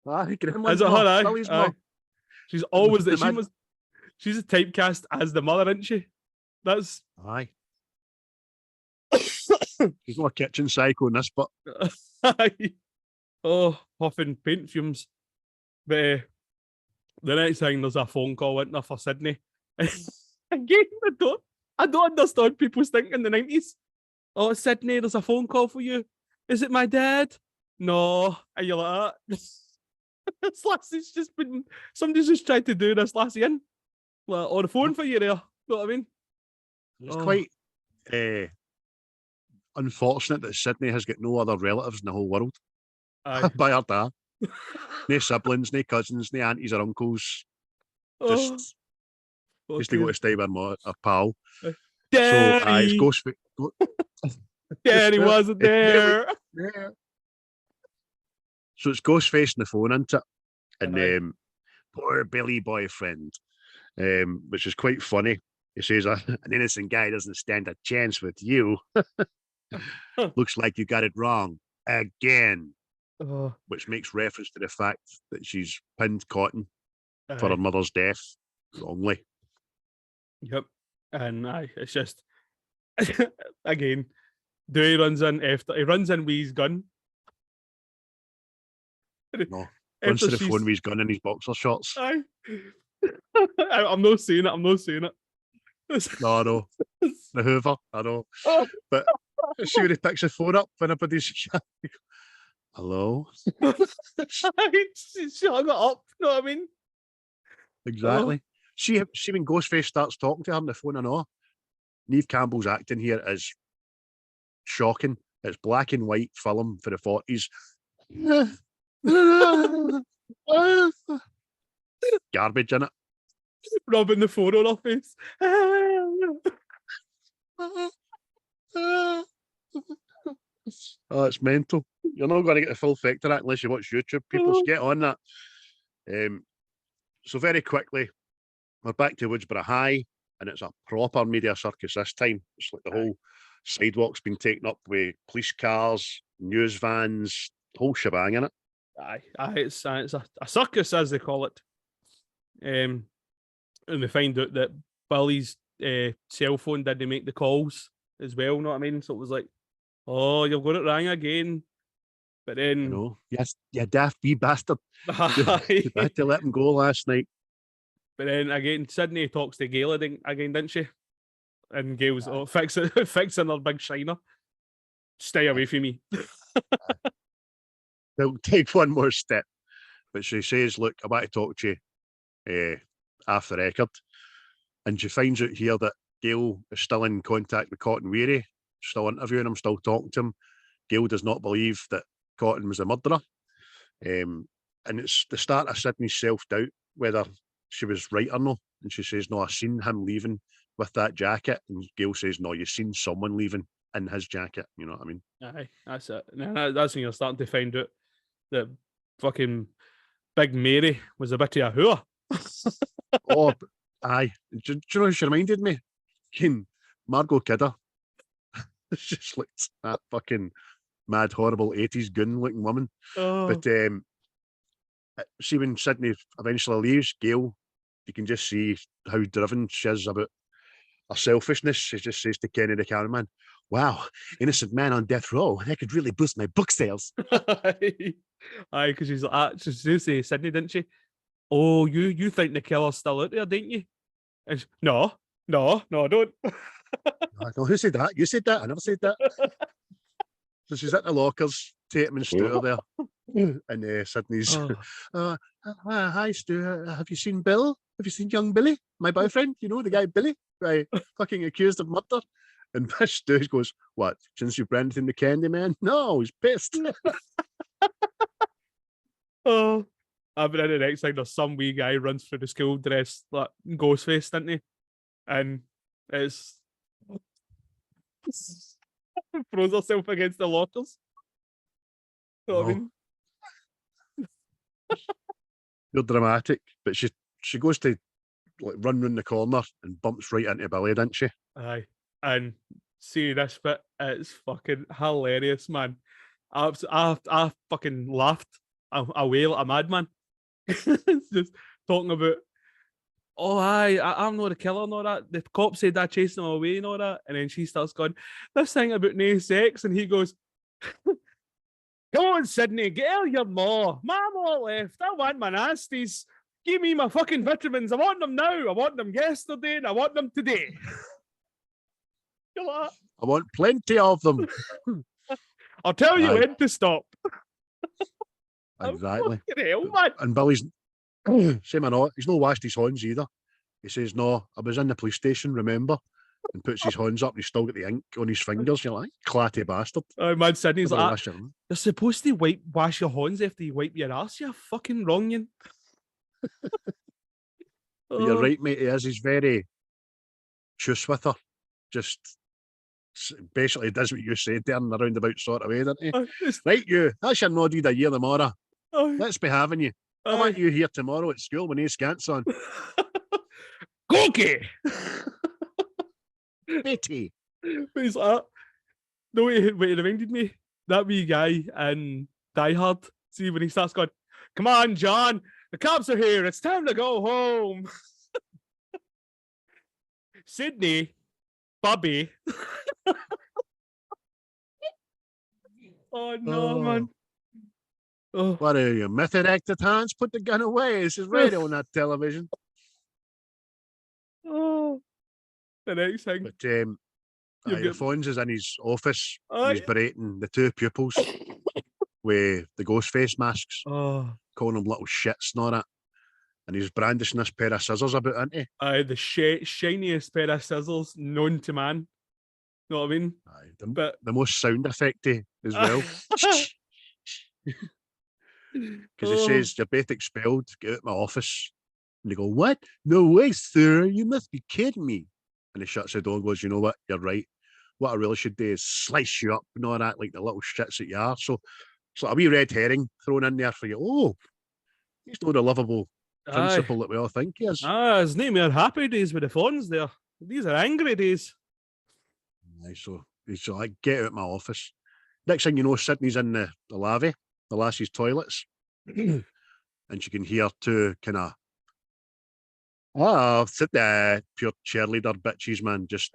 Gremlins. Is it her? Aye? Billy's Aye. mum. She's always she's a typecast as the mother, isn't she? That's Aye. He's not a kitchen psycho in this, but oh, huffing paint fumes. But the next thing, there's a phone call in there for Sydney. Again, I don't understand people's thinking in the 90s. Oh, Sydney, there's a phone call for you. Is it my dad? No. And you're like, this lassie's just been, somebody's just tried to do this lassie in. Like, on the phone for you there. Know what I mean? it's quite unfortunate that Sydney has got no other relatives in the whole world. Aye. By her dad. No siblings, no cousins, no aunties or uncles. Just to go to stay with her pal. Daddy! So, it's Ghostface. Daddy wasn't there. Yeah. So it's Ghostface on the phone, isn't it? And poor Billy boyfriend, which is quite funny. He says, an innocent guy doesn't stand a chance with you. Looks like you got it wrong again. Which makes reference to the fact that she's pinned Cotton for her mother's death wrongly. Yep. And it's just, again, Dewey runs in after, he runs in with his gun. No, runs to the phone with his gun in his boxer shorts. Aye. I'm not saying it. No, I know. The Hoover, I know. But see when he picks the phone up when everybody's hello? She hung it up, you know what I mean? Exactly. See when Ghostface starts talking to her on the phone and all. Neve Campbell's acting here is shocking. It's black and white film for the 40s. Garbage in it. Rubbing the phone on her face. Oh, it's mental. You're not going to get the full effect of that unless you watch YouTube. People get on that. So very quickly, we're back to Woodsboro High, and it's a proper media circus this time. It's like the whole sidewalk's been taken up with police cars, news vans, the whole shebang in it. Aye, it's a circus, as they call it. And we find out that Billy's cell phone didn't make the calls as well, know what I mean? So it was like, oh, you've got it wrong again. But then... No, yes, you daft wee bastard. You had to let him go last night. But then again, Sydney talks to Gail again, didn't she? And Gail's fixing her big shiner. Stay away from me. They'll take one more step. But she says, look, I want to talk to you off the record. And she finds out here that Gail is still in contact with Cotton Weary, still interviewing him, still talking to him. Gail does not believe that Cotton was a murderer. And it's the start of Sydney's self-doubt, whether she was right or no. And she says, no, I seen him leaving with that jacket. And Gail says, no, you seen someone leaving in his jacket. You know what I mean? Aye, that's it. That's when you're starting to find out that fucking Big Mary was a bit of a whore. Oh, aye. Do you know who she reminded me? Fucking Margot Kidder. It's just like that fucking mad, horrible 80s goon-looking woman. But see, when Sydney eventually leaves, Gail, you can just see how driven she is about her selfishness. She just says to Kenny the cameraman, wow, innocent man on death row. That could really boost my book sales. Aye, because she's like, she did say Sydney, didn't she? Oh, you think the killer's still out there, didn't you? And she, no, I don't. No, who said that? You said that? I never said that. So she's at the lockers, Tatum and Stuart there. And Sydney's, Oh. hi, Stu. Have you seen Bill? Have you seen young Billy, my boyfriend? You know, the guy Billy, fucking accused of murder. And Stu goes, what, since you've branded him the Candy Man? No, he's pissed. Oh, I've been in the next thing. There's some wee guy runs through the school dressed like Ghostface, didn't he? And it's throws herself against the lockers. You know what I mean? You're dramatic, but she goes to like run round the corner and bumps right into Billy, doesn't she? Aye. And see this bit, it's fucking hilarious, man. I fucking laughed away like a madman. It's just talking about, oh, I'm not a killer and all that. The cop said I chased him away and all that. And then she starts going, this thing about no sex. And he goes, come on, Sidney, get out of your maw. My maw left. I want my nasties. Give me my fucking vitamins. I want them now. I want them yesterday and I want them today. You're like, I want plenty of them. I'll tell you Aye. when to stop. Exactly. Fucking hell, man. And Billy's, same or not, he's not washed his horns either. He says, no, I was in the police station, remember? And puts his horns up and he's still got the ink on his fingers. You're like, clatty bastard. Oh, man, Sidney's Never like, wash your hands. you're supposed to wash your hands after you wipe your ass, you fucking wronging. But you're right, mate. He's very choose with her. Just basically does what you said there in a roundabout sort of way, doesn't he? Right, you. That's your nod of the year tomorrow. Let's be having you. I want you here tomorrow at school when he's scants on. Cookie! Betty. But he's like, no, what it reminded me, that wee guy in Die Hard, see when he starts going, come on, John, the cops are here, it's time to go home. Sidney, Bobby. Oh no, man. Oh. What are you, method actor Hans? Put the gun away. This is radio, not television. Oh. The next thing. But Fonz is in his office and he's berating the two pupils with the Ghostface masks, calling them little shits and all that. And he's brandishing this pair of scissors about, isn't he? Aye, the shiniest pair of scissors known to man. Know what I mean? Aye, but the most sound effecty as well. Because he says, you're both expelled, get out of my office. And they go, what? No way, sir, you must be kidding me. And he shuts the door and goes, you know what, you're right. What I really should do is slice you up and all that, like the little shits that you are. So it's like a wee red herring thrown in there for you. Oh, he's not a lovable principal that we all think he is. His name are happy days with the phones there. These are angry days. Aye, so he's like, get out of my office. Next thing you know, Sydney's in the lavvy, the lassie's toilets. And she can hear two kind of, sit there, pure cheerleader bitches, man, just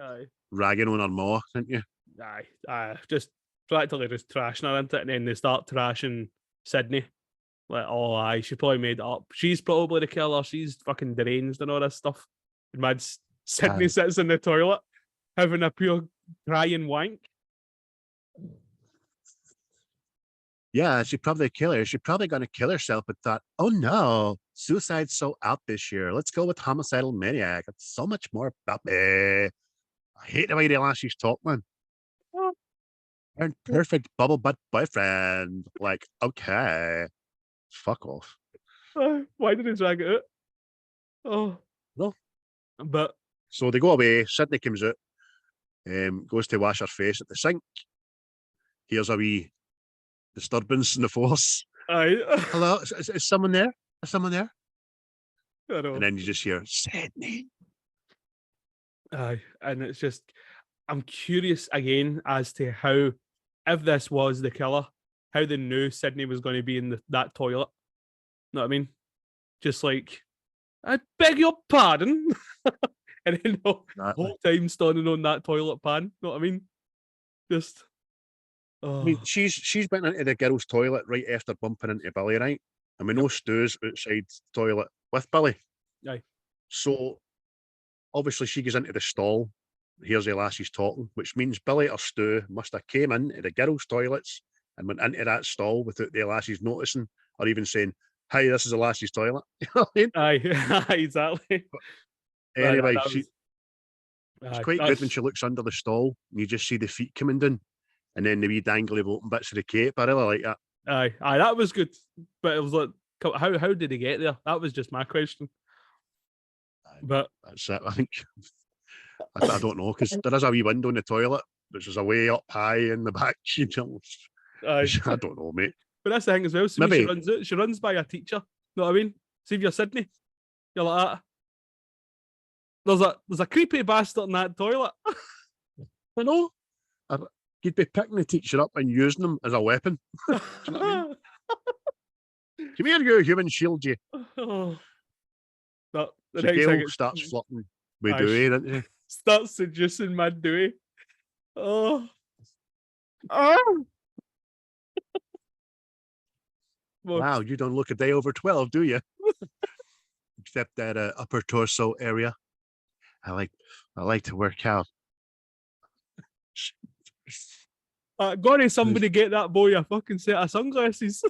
ragging on her maw, didn't you? Aye, just practically just trashing her into it, and then they start trashing Sydney. Like, oh, aye, she probably made it up. She's probably the killer. She's fucking deranged and all this stuff. And man, Sydney sits in the toilet having a pure crying wank. Yeah, she's probably going to kill herself with that. Oh no, suicide's so out this year. Let's go with homicidal maniac. It's so much more puppy. I hate the way the lassies talk, man. And perfect bubble butt boyfriend. Like, okay, fuck off. Why did he drag it out? Oh, no. But so they go away. Sydney comes out, goes to wash her face at the sink. Here's a wee disturbance in the force. Hello, is someone there? Is someone there? I know. And then you just hear Sydney. Aye, and it's just, I'm curious again as to how, if this was the killer, how they knew Sydney was going to be in that toilet. Know what I mean? Just like, I beg your pardon. And then the whole time standing on that toilet pan. Know what I mean? Just. I mean, she's been into the girls' toilet right after bumping into Billy, right? And we know Stu's outside the toilet with Billy. Aye. So obviously she goes into the stall. Here's the lassies talking, which means Billy or Stu must have came into the girls' toilets and went into that stall without the lassies noticing or even saying, "Hi, this is the lassie's toilet." You know what I mean? Aye, exactly. Anyway, That it's aye, quite good that's- when she looks under the stall and you just see the feet coming down and then the wee dangly open bits of the cape. I really like that. Aye, that was good. But it was like, how did he get there? That was just my question. But That's it. I think I don't know, because there is a wee window in the toilet, which is a way up high in the back. You know, aye. I don't know, mate. But that's the thing as well. So when Maybe- she runs out, she runs by a teacher. Know what I mean? See if you're Sydney, you're like that. There's a creepy bastard in that toilet. I know. You'd be picking the teacher up and using them as a weapon. Do you know what I mean? Come here, you human shield, you. Oh. But the So next thing Gail is- starts flirting with Aye, Dewey, doesn't she? starts seducing Mad Dewey. Oh. Oh. Well, Wow, you don't look a day over 12, do you? Except that upper torso area. I like to work out. gotta somebody get that boy a fucking set of sunglasses.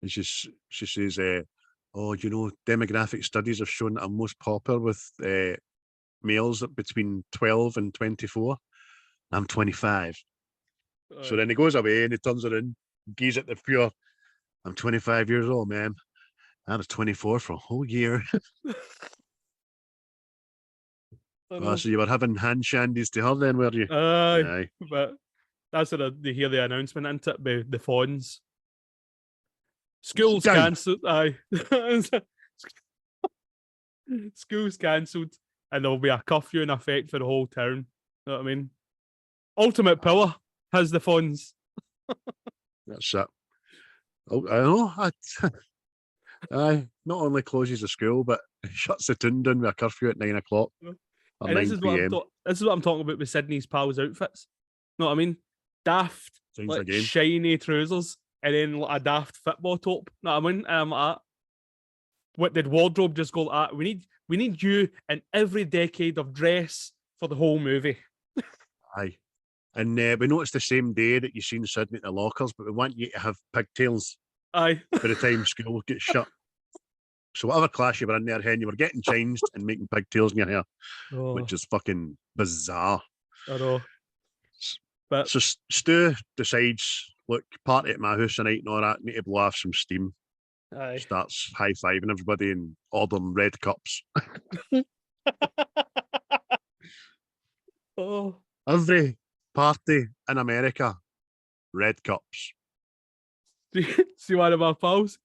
And she says, "Oh, you know, demographic studies have shown that I'm most popular with males between 12 and 24. I'm 25." So then he goes away and he turns around, gives it the pure, "I'm 25 years old, ma'am. I was 24 for a whole year." So you were having hand shandies to her then, were you? Aye, but that's what they hear the announcement into it by the phones. School's Down. cancelled. Aye. School's cancelled, and there'll be a curfew in effect for the whole town. Know what I mean? Ultimate Power has the phones. That's it. Oh, I know. Aye, not only closes the school, but shuts the town down with a curfew at 9 o'clock or And 9 this is what p.m. this is what I'm talking about with Sydney's pals' outfits. Know what I mean? Daft, Sounds like like game. shiny trousers, and then like a daft football top. Know what I mean? Like that. What did wardrobe just go like that? We need you in every decade of dress for the whole movie. Aye. And we noticed the same day that you seen Sydney at the lockers, but we want you to have pigtails Aye. by the time school gets shut. So whatever class you were in there, Hen, you were getting changed and making pigtails in your hair, Oh, which is fucking bizarre. I know. But So Stu decides, look, party at my house tonight and all that, need to blow off some steam. aye. Starts high-fiving everybody and ordering red cups. Oh, Every party in America, red cups. see one of my pals?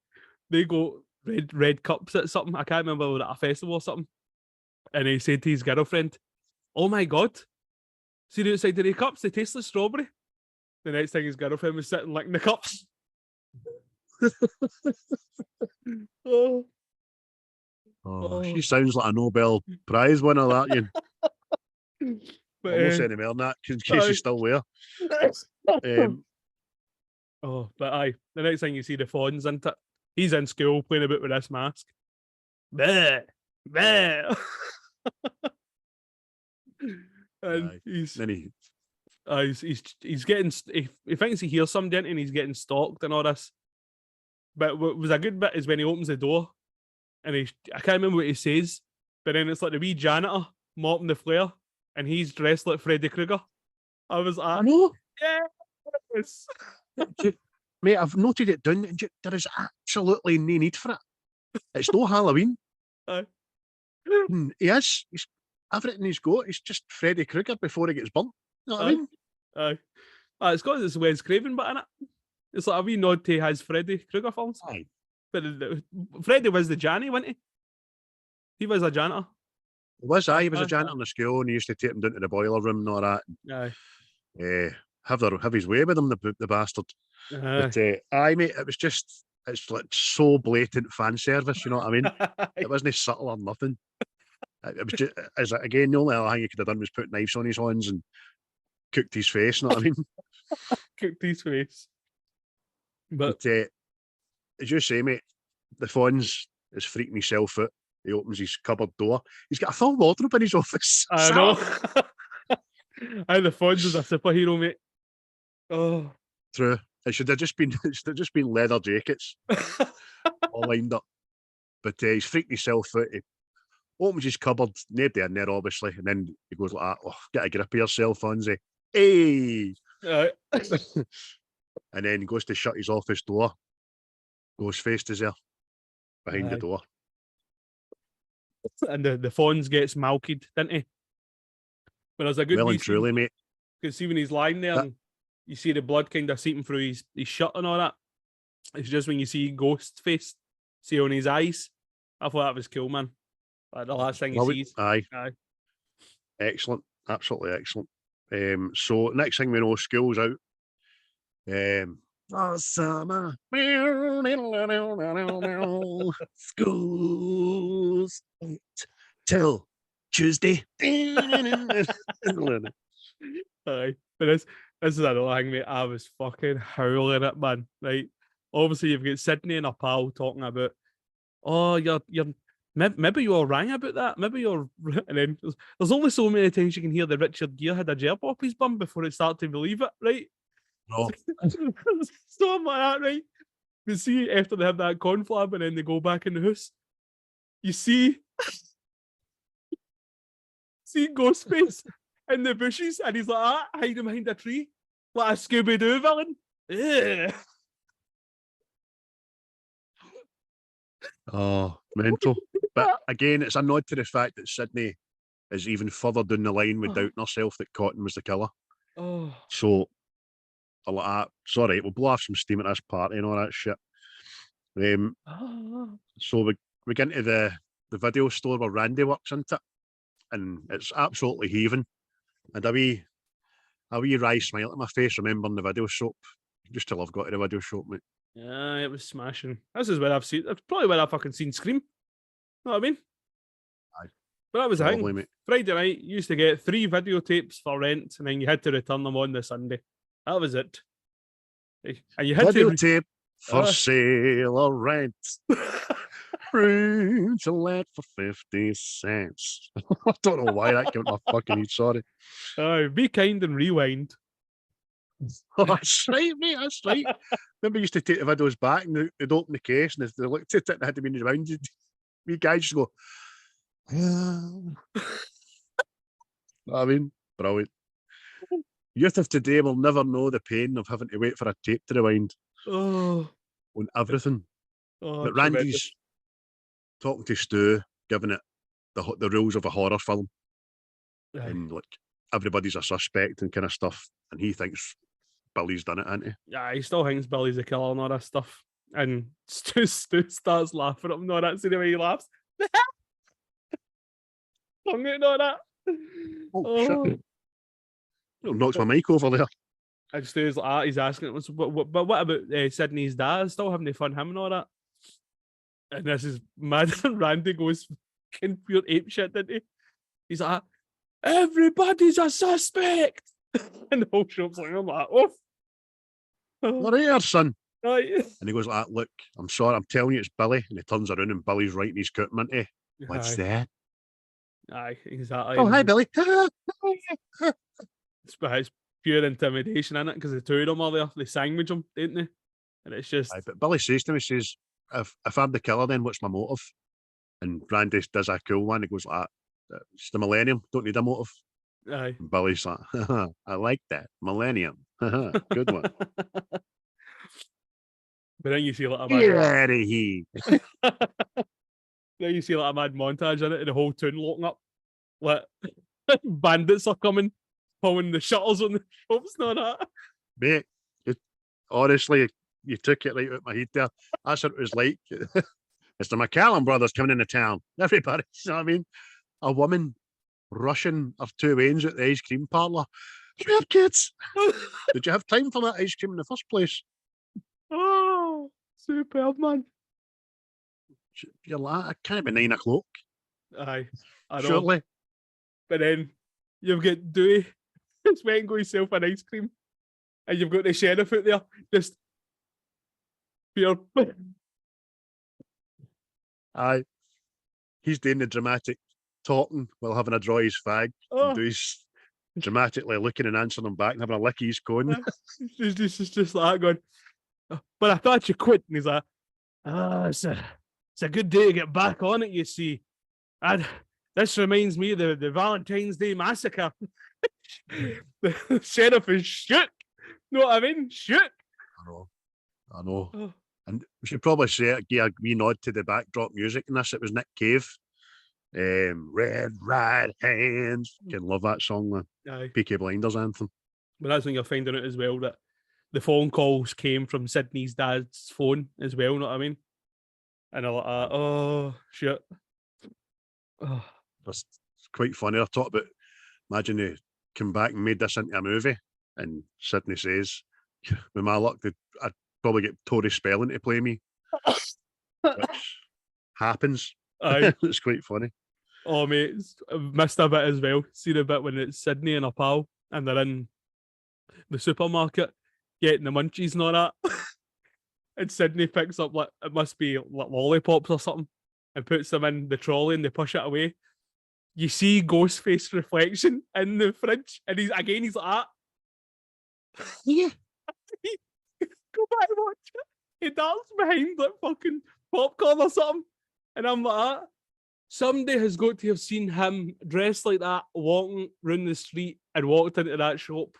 They go red cups at something. I can't remember, was it a festival or something? And he said to his girlfriend, "Oh my god, see the outside of the cups, they taste like strawberry." The next thing his girlfriend was sitting licking the cups. Oh, Oh, she sounds like a Nobel Prize winner, that you. but Almost any more than that, in case aye. she's still there. Oh, but aye, the next thing you see the Fonz into it. He's in school playing about with this mask. Bleh, bleh. And Aye. he's Then he, he's getting he thinks he hears something and he's getting stalked and all this. But what was a good bit is when he opens the door and I can't remember what he says, but then it's like the wee janitor mopping the flare and he's dressed like Freddy Krueger. I was I like, know, yes. mate, I've noted it down. And there is absolutely no need for it. It's no Halloween. Aye. He is. He's everything he's got. He's just Freddy Krueger before he gets burnt. You know what I mean? Aye. It's got this Wes Craven bit in it. It's like a wee nod to his Freddy Krueger films. Aye. But Freddy was the Janny, wasn't he? He was a janitor. He was a Aye. janitor in the school, and he used to take him down to the boiler room and all that. Aye. Have his way with him, the bastard. Aye. But aye, mate, it's like so blatant fan service. You know what I mean? It wasn't subtle or nothing. It was just, again, the only other thing he could have done was put knives on his hands and cooked his face. You know what I mean? Cooked his face. But But as you say, mate, the Fonz is freaking himself out. He opens his cupboard door. He's got a full wardrobe in his office. I know. And the Fonz is a superhero, mate. Oh. True. It should have just been leather jackets all lined up. But he's freaked himself out. He opens his cupboard, nobody in there, obviously, and then he goes like that, oh, get a grip of yourself, Fonzie. Hey! And then he goes to shut his office door. Ghostface is there, behind the door. And the Fonz gets milked, didn't he? But there's a good Well and truly, mate. Because see when he's lying there and you see the blood kind of seeping through his shirt and all that. It's just when you see Ghostface, see on his eyes. I thought that was cool, man. Like the last thing he sees. Aye. Excellent. Absolutely excellent. So next thing we know, school's out. Summer. School's till Tuesday. Aye. But this is another thing, mate. I was fucking howling it, man. Right. Obviously, you've got Sidney and a pal talking about, oh, you're maybe you all rang about that. Maybe you're, and then there's only so many times you can hear that Richard Gere had a gerb off his bum before it started to believe it, right? No. Something like that, right? You see, after they have that conflab and then they go back in the house, you see Ghostface in the bushes, and he's like that, hiding behind a tree, like a Scooby-Doo villain. Ugh. Oh, mental. But again, it's a nod to the fact that Sidney is even further down the line with doubting herself that Cotton was the killer. Oh. So, a lot of that, sorry, we'll blow off some steam at this party and all that shit. So we get into the video store where Randy works into it, and it's absolutely heaving. And a wee wry smile on my face remembering the video shop. Just till I've got to the video shop, mate. Yeah, it was smashing. This is where I've seen. That's probably where I've fucking seen Scream. Know what I mean? Aye. But that was the thing. Mate. Friday night, you used to get 3 videotapes for rent, and then you had to return them on the Sunday. That was it. And you had videotape for sale or rent. Free to let for 50 cents. I don't know why that came out my fucking head, sorry. Be kind and rewind. Oh, that's right, mate, that's right. Remember, you used to take the videos back and they'd open the case and as they looked at it and had to be reminded. We guys just go, I mean, brilliant. Youth of today will never know the pain of having to wait for a tape to rewind on everything. But Randy's talking to Stu, giving it the rules of a horror film. Aye. And like everybody's a suspect and kind of stuff. And he thinks Billy's done it, hasn't he? Yeah, he still thinks Billy's the killer and all that stuff. And Stu starts laughing at him and all that. See the way he laughs? Tongue out and all that. Oh, shit. Knocks my mic over there. And Stu's like that. He's asking, but what about Sidney's dad? Still having to fund him and all that? And this is mad. Randy goes fucking pure ape shit, didn't he? He's like, everybody's a suspect. And the whole shop's like, I'm like, oh. We're here, son. Right. And he goes like, look, I'm sorry, I'm telling you it's Billy. And he turns around and Billy's writing his coat, isn't he? What's that? Aye, exactly. Oh, hi, Billy. It's pure intimidation, isn't it? Because the two of them are there. They sandwich him, didn't they? And it's just... Aye, but Billy says to me, he says, if I'm the killer, then what's my motive? And Randy does a cool one. He goes like, it's the millennium. Don't need a motive. Aye. And Billy's like, I like that. Millennium. Good one. But then you see like a Get out of here. Then you see like a mad montage in it, and the whole town locking up. Like bandits are coming, pulling the shutters on the shops and all that. Mate, honestly, you took it right out of my head there. That's what it was like. It's the McCallum brothers coming into town. Everybody, you know what I mean? A woman rushing her 2 wains at the ice cream parlour. Come here, kids. Did you have time for that ice cream in the first place? Oh, superb, man. You're like, it can't be 9 o'clock. Aye, I know. Surely. But then you've got Dewey just went and got himself an ice cream. And you've got the sheriff out there, just pure. Aye. He's doing the dramatic talking while having a draw his fag. Oh. And Dewey's dramatically looking and answering him back and having a lick of his cone. It's just like that going, "Oh, but I thought you quit." And he's like, it's a good day to get back on it, you see. And this reminds me of the Valentine's Day massacre. The sheriff is shook. Know what I mean? Shook. I know. Oh. And we should probably say it, give a wee nod to the backdrop music in this. It was Nick Cave. Red Right Hands. Can love that song, man. Aye. Peaky Blinders anthem. But that's when you're finding out as well that the phone calls came from Sidney's dad's phone as well, know what I mean? And I'm like, oh, shit. Oh. It's quite funny. I thought about, imagine they come back and made this into a movie, and Sidney says, with my luck, I'd probably get Tori Spelling to play me, which happens. Aye. It's quite funny. Oh, mate, I've missed a bit as well. Seen a bit when it's Sidney and a pal, and they're in the supermarket getting the munchies and all that. And Sidney picks up, like, it must be like lollipops or something, and puts them in the trolley and they push it away. You see Ghostface reflection in the fridge, and he's like that. Yeah. Go back and watch it. He darts behind like fucking popcorn or something. And I'm like that. Somebody has got to have seen him dressed like that, walking round the street and walked into that shop.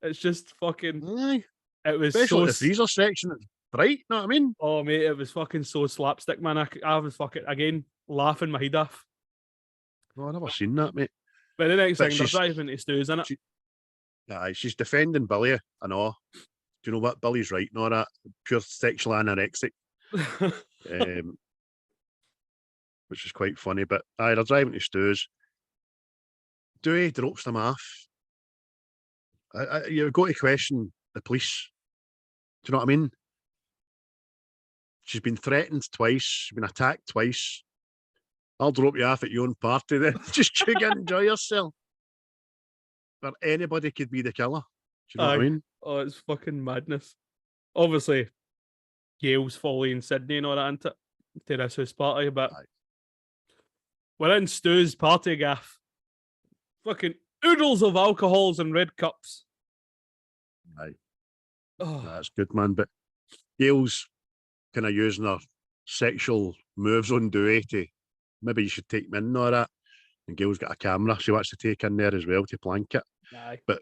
It's just fucking. Aye. It was Especially the freezer section. It's bright, know what I mean? Oh, mate, it was fucking so slapstick, man. I was fucking, again, laughing my head off. No, I've never seen that, mate. But the next But thing, they're driving to Stu's, innit? Aye, she's defending Billy and all. Do you know what? Billy's right and all that. Pure sexual anorexic. Which is quite funny. But aye, they're driving to Stu's. Dewey drops them off. You've got to question the police. Do you know what I mean? She's been threatened twice. She's been attacked twice. I'll drop you off at your own party then. Just check in, enjoy yourself. But anybody could be the killer. Do you know what I mean? Oh, it's fucking madness. Obviously, Gail's following Sidney and all that into to this house party, but we're in Stu's party gaff. Fucking oodles of alcohols and red cups. Aye. Oh. That's good, man. But Gail's kind of using her sexual moves on Dewey to maybe you should take me in and all that. And Gail's got a camera she wants to take in there as well to plank it. Aye. But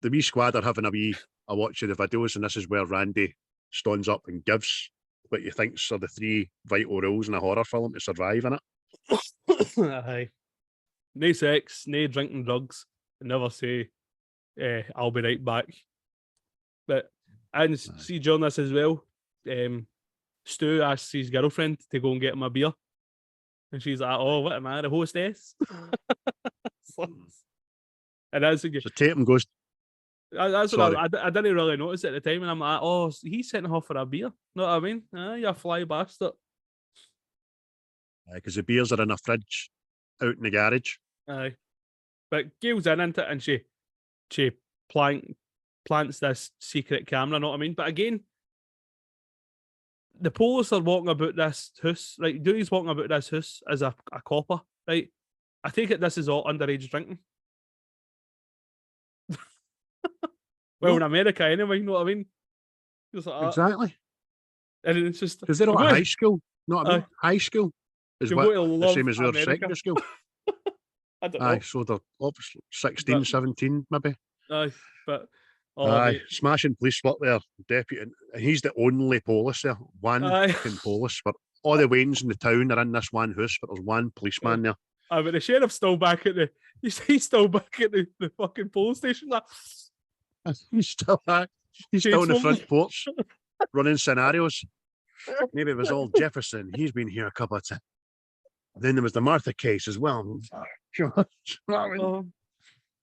the wee squad are having a watch of the videos, and this is where Randy stands up and gives what you thinks are the 3 vital rules in a horror film to survive in it. Aye. No sex, no drinking drugs, and never say, I'll be right back. But and see during this as well, Stu asks his girlfriend to go and get him a beer. And she's like, oh, what am I, the hostess? And that's so Tatum goes. That's what I didn't really notice at the time, and I'm like, oh, he's sent her for a beer. Know what I mean? You fly bastard. Because the beers are in a fridge out in the garage. Aye. But Gail's into it, and she plants this secret camera, know what I mean? But again, the police are walking about this house, right? Dewey's walking about this house as a copper, right? I take it this is all underage drinking. Well, in America anyway, you know what I mean? Just like exactly. And it's just... Because they're not at high school. Know what I mean? High school is what, the same as their secondary school. I don't know. Aye, so they're obviously 16, 17 maybe. Aye, but... Aye, smashing police work there, deputy, and he's the only police there. One fucking police. But all the Waynes in the town are in this one house, but there's one policeman there. Aye, but the sheriff's still back at the... He's still back at the fucking police station. Like, he's still on the front porch running scenarios. Maybe it was all Jefferson. He's been here a couple of times. Then there was the Martha case as well. But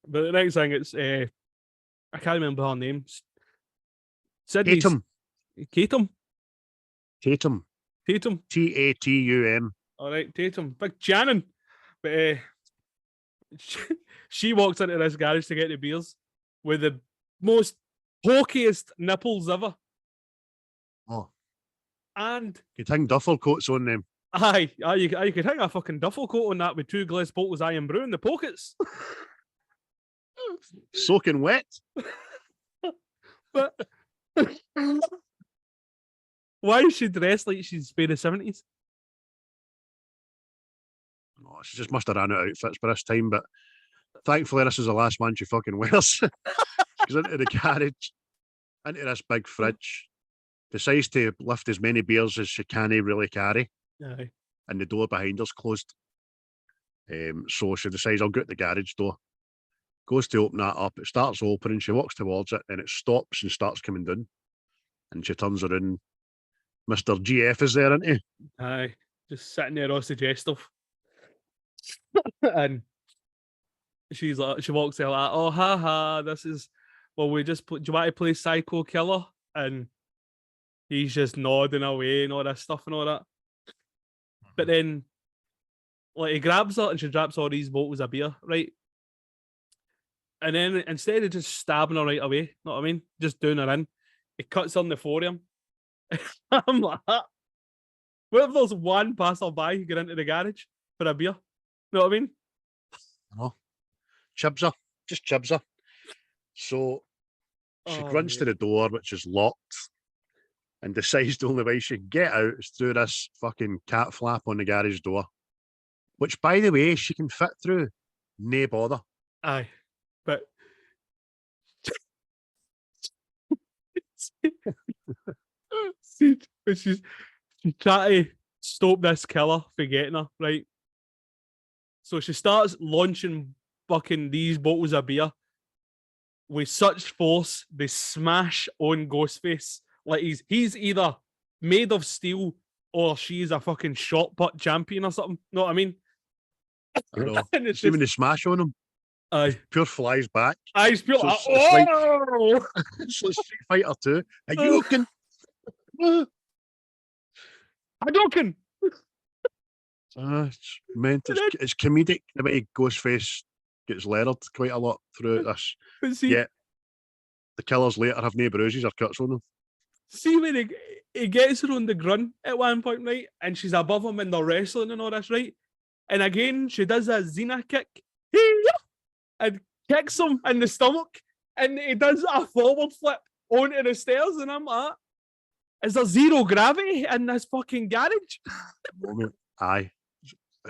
the next thing, it's I can't remember her name. Tatum. Tatum. Tatum. Tatum. All right, Tatum. Big Shannon. But she walks into this garage to get the beers with the most pokiest nipples ever. Oh. And you could hang duffel coats on them. Aye, you could hang a fucking duffel coat on that with 2 glass bottles of iron brew in the pockets. Soaking wet. But why is she dressed like she's been the 70s? Oh, she just must have ran out of outfits by this time, but thankfully this is the last one she fucking wears. She goes into the garage, into this big fridge, decides to lift as many beers as she can really carry, Aye. and the door behind her's closed. So she decides, I'll go to the garage door. Goes to open that up, it starts opening, she walks towards it, and it stops and starts coming down. And she turns around. Mr. GF is there, isn't he? Aye. Just sitting there all suggestive. And she's like, she walks there like, oh, haha, this is, well, do you want to play Psycho Killer? And he's just nodding away and all this stuff and all that. But then, like, he grabs her and she drops all these bottles of beer, right? And then instead of just stabbing her right away, you know what I mean? Just doing her in, he cuts her in the forearm. I'm like, what if there's one passerby who get into the garage for a beer? You know what I mean? I know. Chibs her. Just chibs her. So she runs to the door, which is locked, and decides the only way she can get out is through this fucking cat flap on the garage door, which, by the way, she can fit through. No bother. Aye. But she's trying to stop this killer from getting her, right? So she starts launching fucking these bottles of beer with such force they smash on Ghostface. Like he's either made of steel or she's a fucking shot put champion or something. Know what I mean? I know. And it's See when they smash on him, aye, pure flies back. aye, it's pure. So Like, it's like Street Fighter 2. You can. Hadouken! It's meant. It's comedic the way Ghostface gets leathered quite a lot throughout this. But see, Yet the killers later have no bruises or cuts on them. see when he gets her on the grunt at one point, right? And she's above him and they're wrestling and all this, right? And again, she does a Xena kick and kicks him in the stomach. And he does a forward flip onto the stairs. And I'm like, is there zero gravity in this fucking garage? Aye.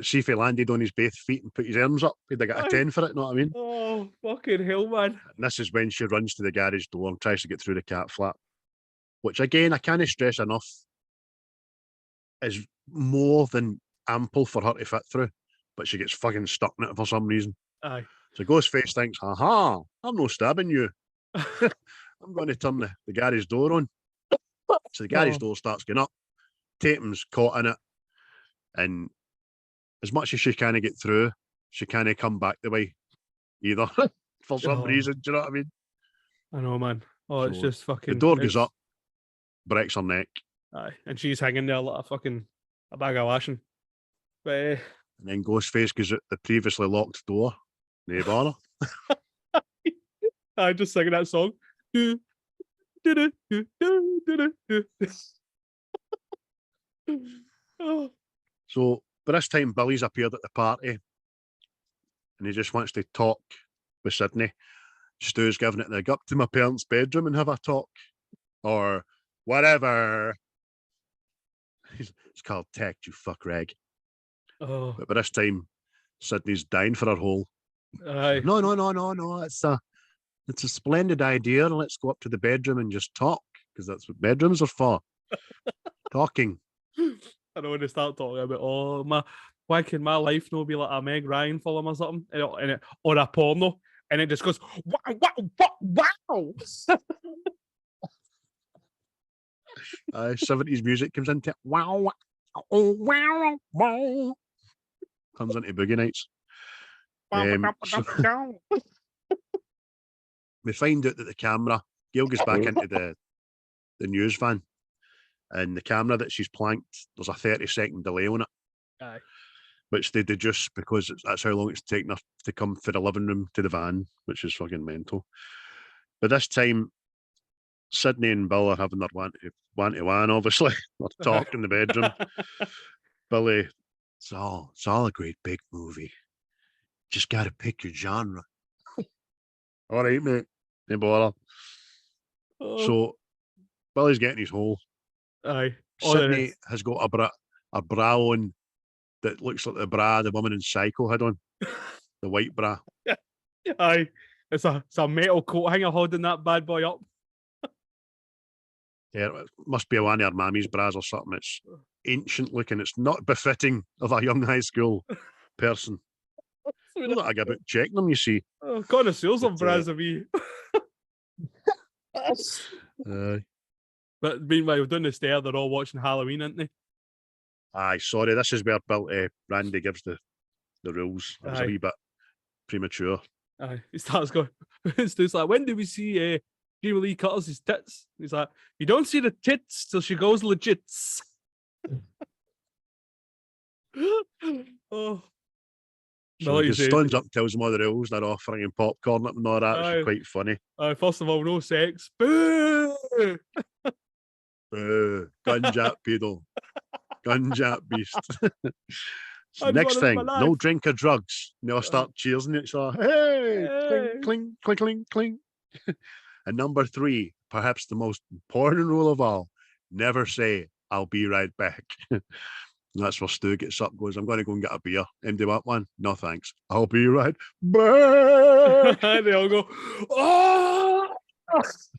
See if he landed on his both feet and put his arms up, he'd have got a 10 for it, know what I mean? Oh, fucking hell, man. And this is when she runs to the garage door and tries to get through the cat flap, which again, I can't stress enough, is more than ample for her to fit through, but she gets fucking stuck in it for some reason. Aye. So Ghostface thinks, haha, I'm no stabbing you. I'm going to turn the garage door on. So the garage door starts going up. Tatum's caught in it. And as much as she can't get through, she can't come back the way either for some reason. Do you know what I mean? I know, man. Oh, it's just fucking. The door goes up, breaks her neck. Aye, and she's hanging there like a bag of lashing. But and then Ghostface goes out the previously locked door. No bother. I just singing that song. Oh. So, by this time, Billy's appeared at the party and he just wants to talk with Sidney. Stu's giving it the go up to my parents' bedroom and have a talk or whatever. It's called Tech, you fuck rag. Oh. But by this time, Sidney's dying for her hole. Aye. No. It's a splendid idea. Let's go up to the bedroom and just talk because that's what bedrooms are for. Talking. I don't want to start talking about, why can my life not be like a Meg Ryan film or something? Or a porno. And it just goes, wow. 70s music comes into it. Wow. Oh, wow. Comes into Boogie Nights. We find out that the camera, Gail goes back into the news van. And the camera that she's planked, there's a 30-second delay on it. Aye. Which they deduce because that's how long it's taken her to come from the living room to the van, which is fucking mental. But this time, Sidney and Bill are having their one-to-one, obviously. They're talking in the bedroom. Billy, it's all a great big movie. Just got to pick your genre. All right, mate. No bother. Oh, So Billy's getting his hole. aye. Sidney has got a bra on that looks like the bra the woman in Psycho had on. The white bra. Aye. It's a metal coat hanger holding that bad boy up. Yeah, it must be one of her mammy's bras or something. It's ancient looking. It's not befitting of a young high school person. Not that I give about checking them, you see. Connoisseurs of But, bras of me. But meanwhile, down the stair, they're all watching Halloween, aren't they? Aye, sorry. This is where Randy gives the rules. It was a wee bit premature. Aye. He starts going, Stu's like, when do we see Jamie Lee Curtis's tits? He's like, you don't see the tits till she goes legits. Oh. So he stands up, tells them all the rules, they're offering popcorn up and all that. It's quite funny. First of all, no sex. Boo! Boo! Gunjap pedo. Gunjap beast. Next thing, no drink or drugs. They'll start cheersing each other. Hey! Cling, cling, cling, cling. And number 3, perhaps the most important rule of all, never say, I'll be right back. And that's where Stu gets up and goes, I'm going to go and get a beer. Do you want one? No, thanks. I'll be right back. They all go, oh!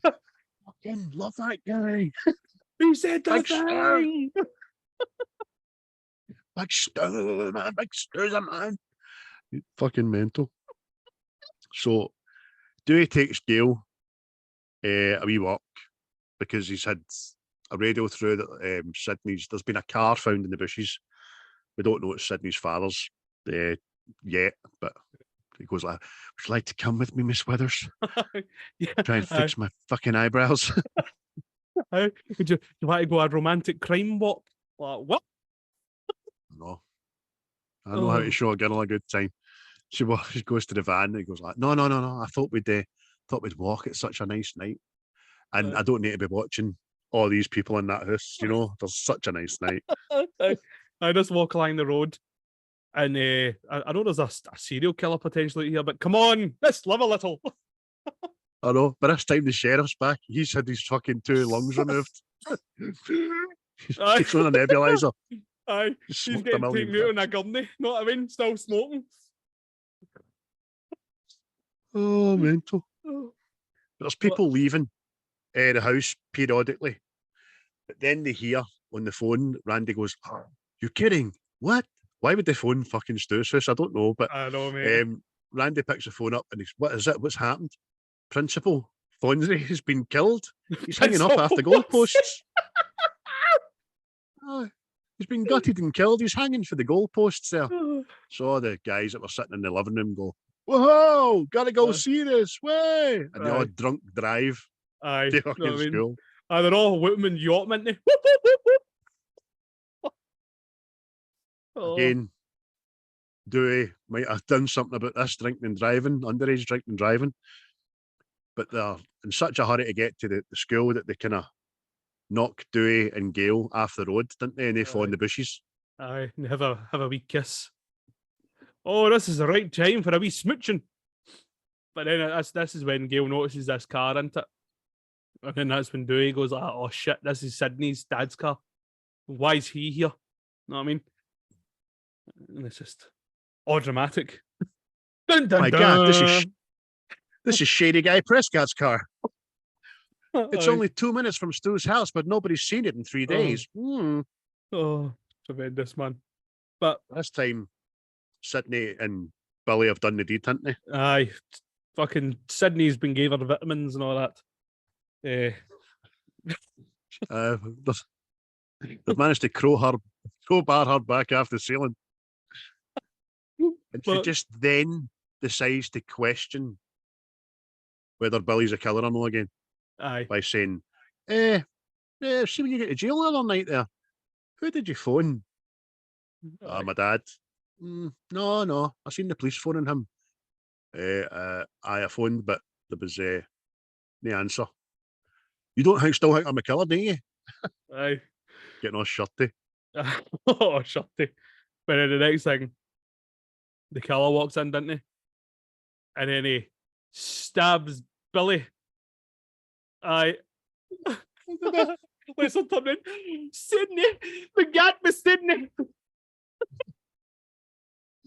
Fucking love that guy. He said that thing. Big Stu, man. Big Stu's a man. Fucking mental. So, Dewey takes Gail a wee walk because he's had a radio through that there's been a car found in the bushes. We don't know it's Sidney's father's yet, but he goes like, would you like to come with me, Miss Withers? Try and fix my fucking eyebrows. Would you want to go a romantic crime walk? Like, what? No. I know how to show a girl a good time. She goes to the van and he goes like, no. I thought we'd walk. It's such a nice night. And I don't need to be watching all these people in that house, there's such a nice night. I just walk along the road and I know there's a serial killer potentially here, but come on, let's live a little. I know, but this time the sheriff's back. He's had his fucking 2 lungs removed. He's on a nebulizer. Aye, he's getting taken out on a gurney, know what I mean? Still smoking. Oh, mental. There's people leaving the house periodically, but then they hear on the phone, Randy goes, oh, you're kidding? What? Why would they phone fucking Stu's house? I don't know, but I know, mate. Randy picks the phone up and he's, what is it? What's happened? Principal Fonzie has been killed. He's hanging up after goalposts. He's been gutted and killed. He's hanging for the goalposts there. So the guys that were sitting in the living room go, whoa, gotta go see this, way. And they all drunk drive. Aye, to fucking school. They're all whooping and yawping, aren't they? Again, Dewey might have done something about this drinking and driving, underage drinking and driving, but they're in such a hurry to get to the school that they kind of knock Dewey and Gail off the road, didn't they? And they fall in the bushes. Aye, and have a wee kiss. Oh, this is the right time for a wee smooching. But then this is when Gail notices this car, isn't it? And then that's when Dewey goes, oh shit, this is Sidney's dad's car. Why is he here? Know what I mean? And it's just all dramatic. Dun, dun, My dun. God, this is Shady Guy Prescott's car. It's only 2 minutes from Stu's house, but nobody's seen it in 3 days. Oh, tremendous, man. But this time, Sidney and Billy have done the deed, haven't they? Aye. Fucking Sidney's been gave her vitamins and all that. They've managed to crowbar her back off the ceiling. And she just then decides to question whether Billy's a killer or no again. Aye. By saying, see when you get to jail the other night there, who did you phone? My dad. No, I seen the police phoning him. I phoned, but there was no answer. You don't still think I'm a killer, do you? Aye. Getting all shirty. Oh, shirty. But then the next thing, the killer walks in, didn't he? And then stabs Billy. Aye. Listen to me. Sidney, we got me, Sidney.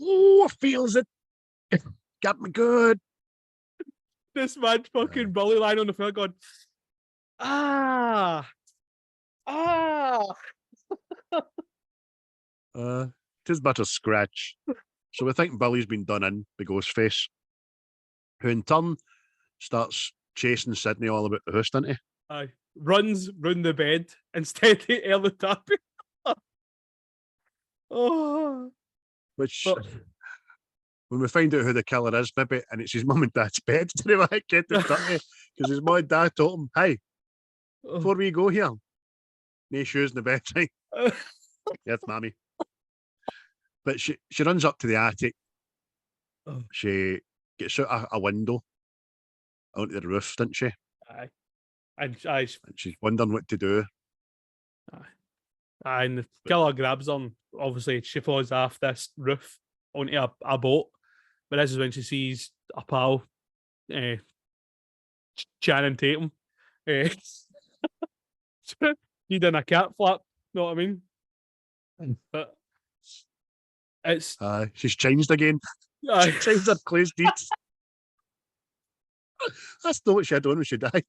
Oh, feels it. Got me good. This man fucking Billy lying on the floor going, ah. Tis but a scratch. So we think Billy's been done in by Ghostface, who in turn starts chasing Sidney all about the house, doesn't he? Aye. Runs round the bed instead of early tapping. Oh. Which, But- when we find out who the killer is, maybe, and it's his mum and dad's bed, to the back get it, because his mum and dad told him, hey, before we go here, no shoes in the bed, right? Yes, mammy. But she runs up to the attic. Oh. She gets out a window onto the roof, doesn't she? Aye. And she's wondering what to do. And the killer grabs her. Obviously, she falls off this roof onto a boat. But this is when she sees a pal, Channing Tatum. He done a cat flap, know what I mean? But it's... she's changed again. She changed her Clay's deeds. That's not what she had on when she died.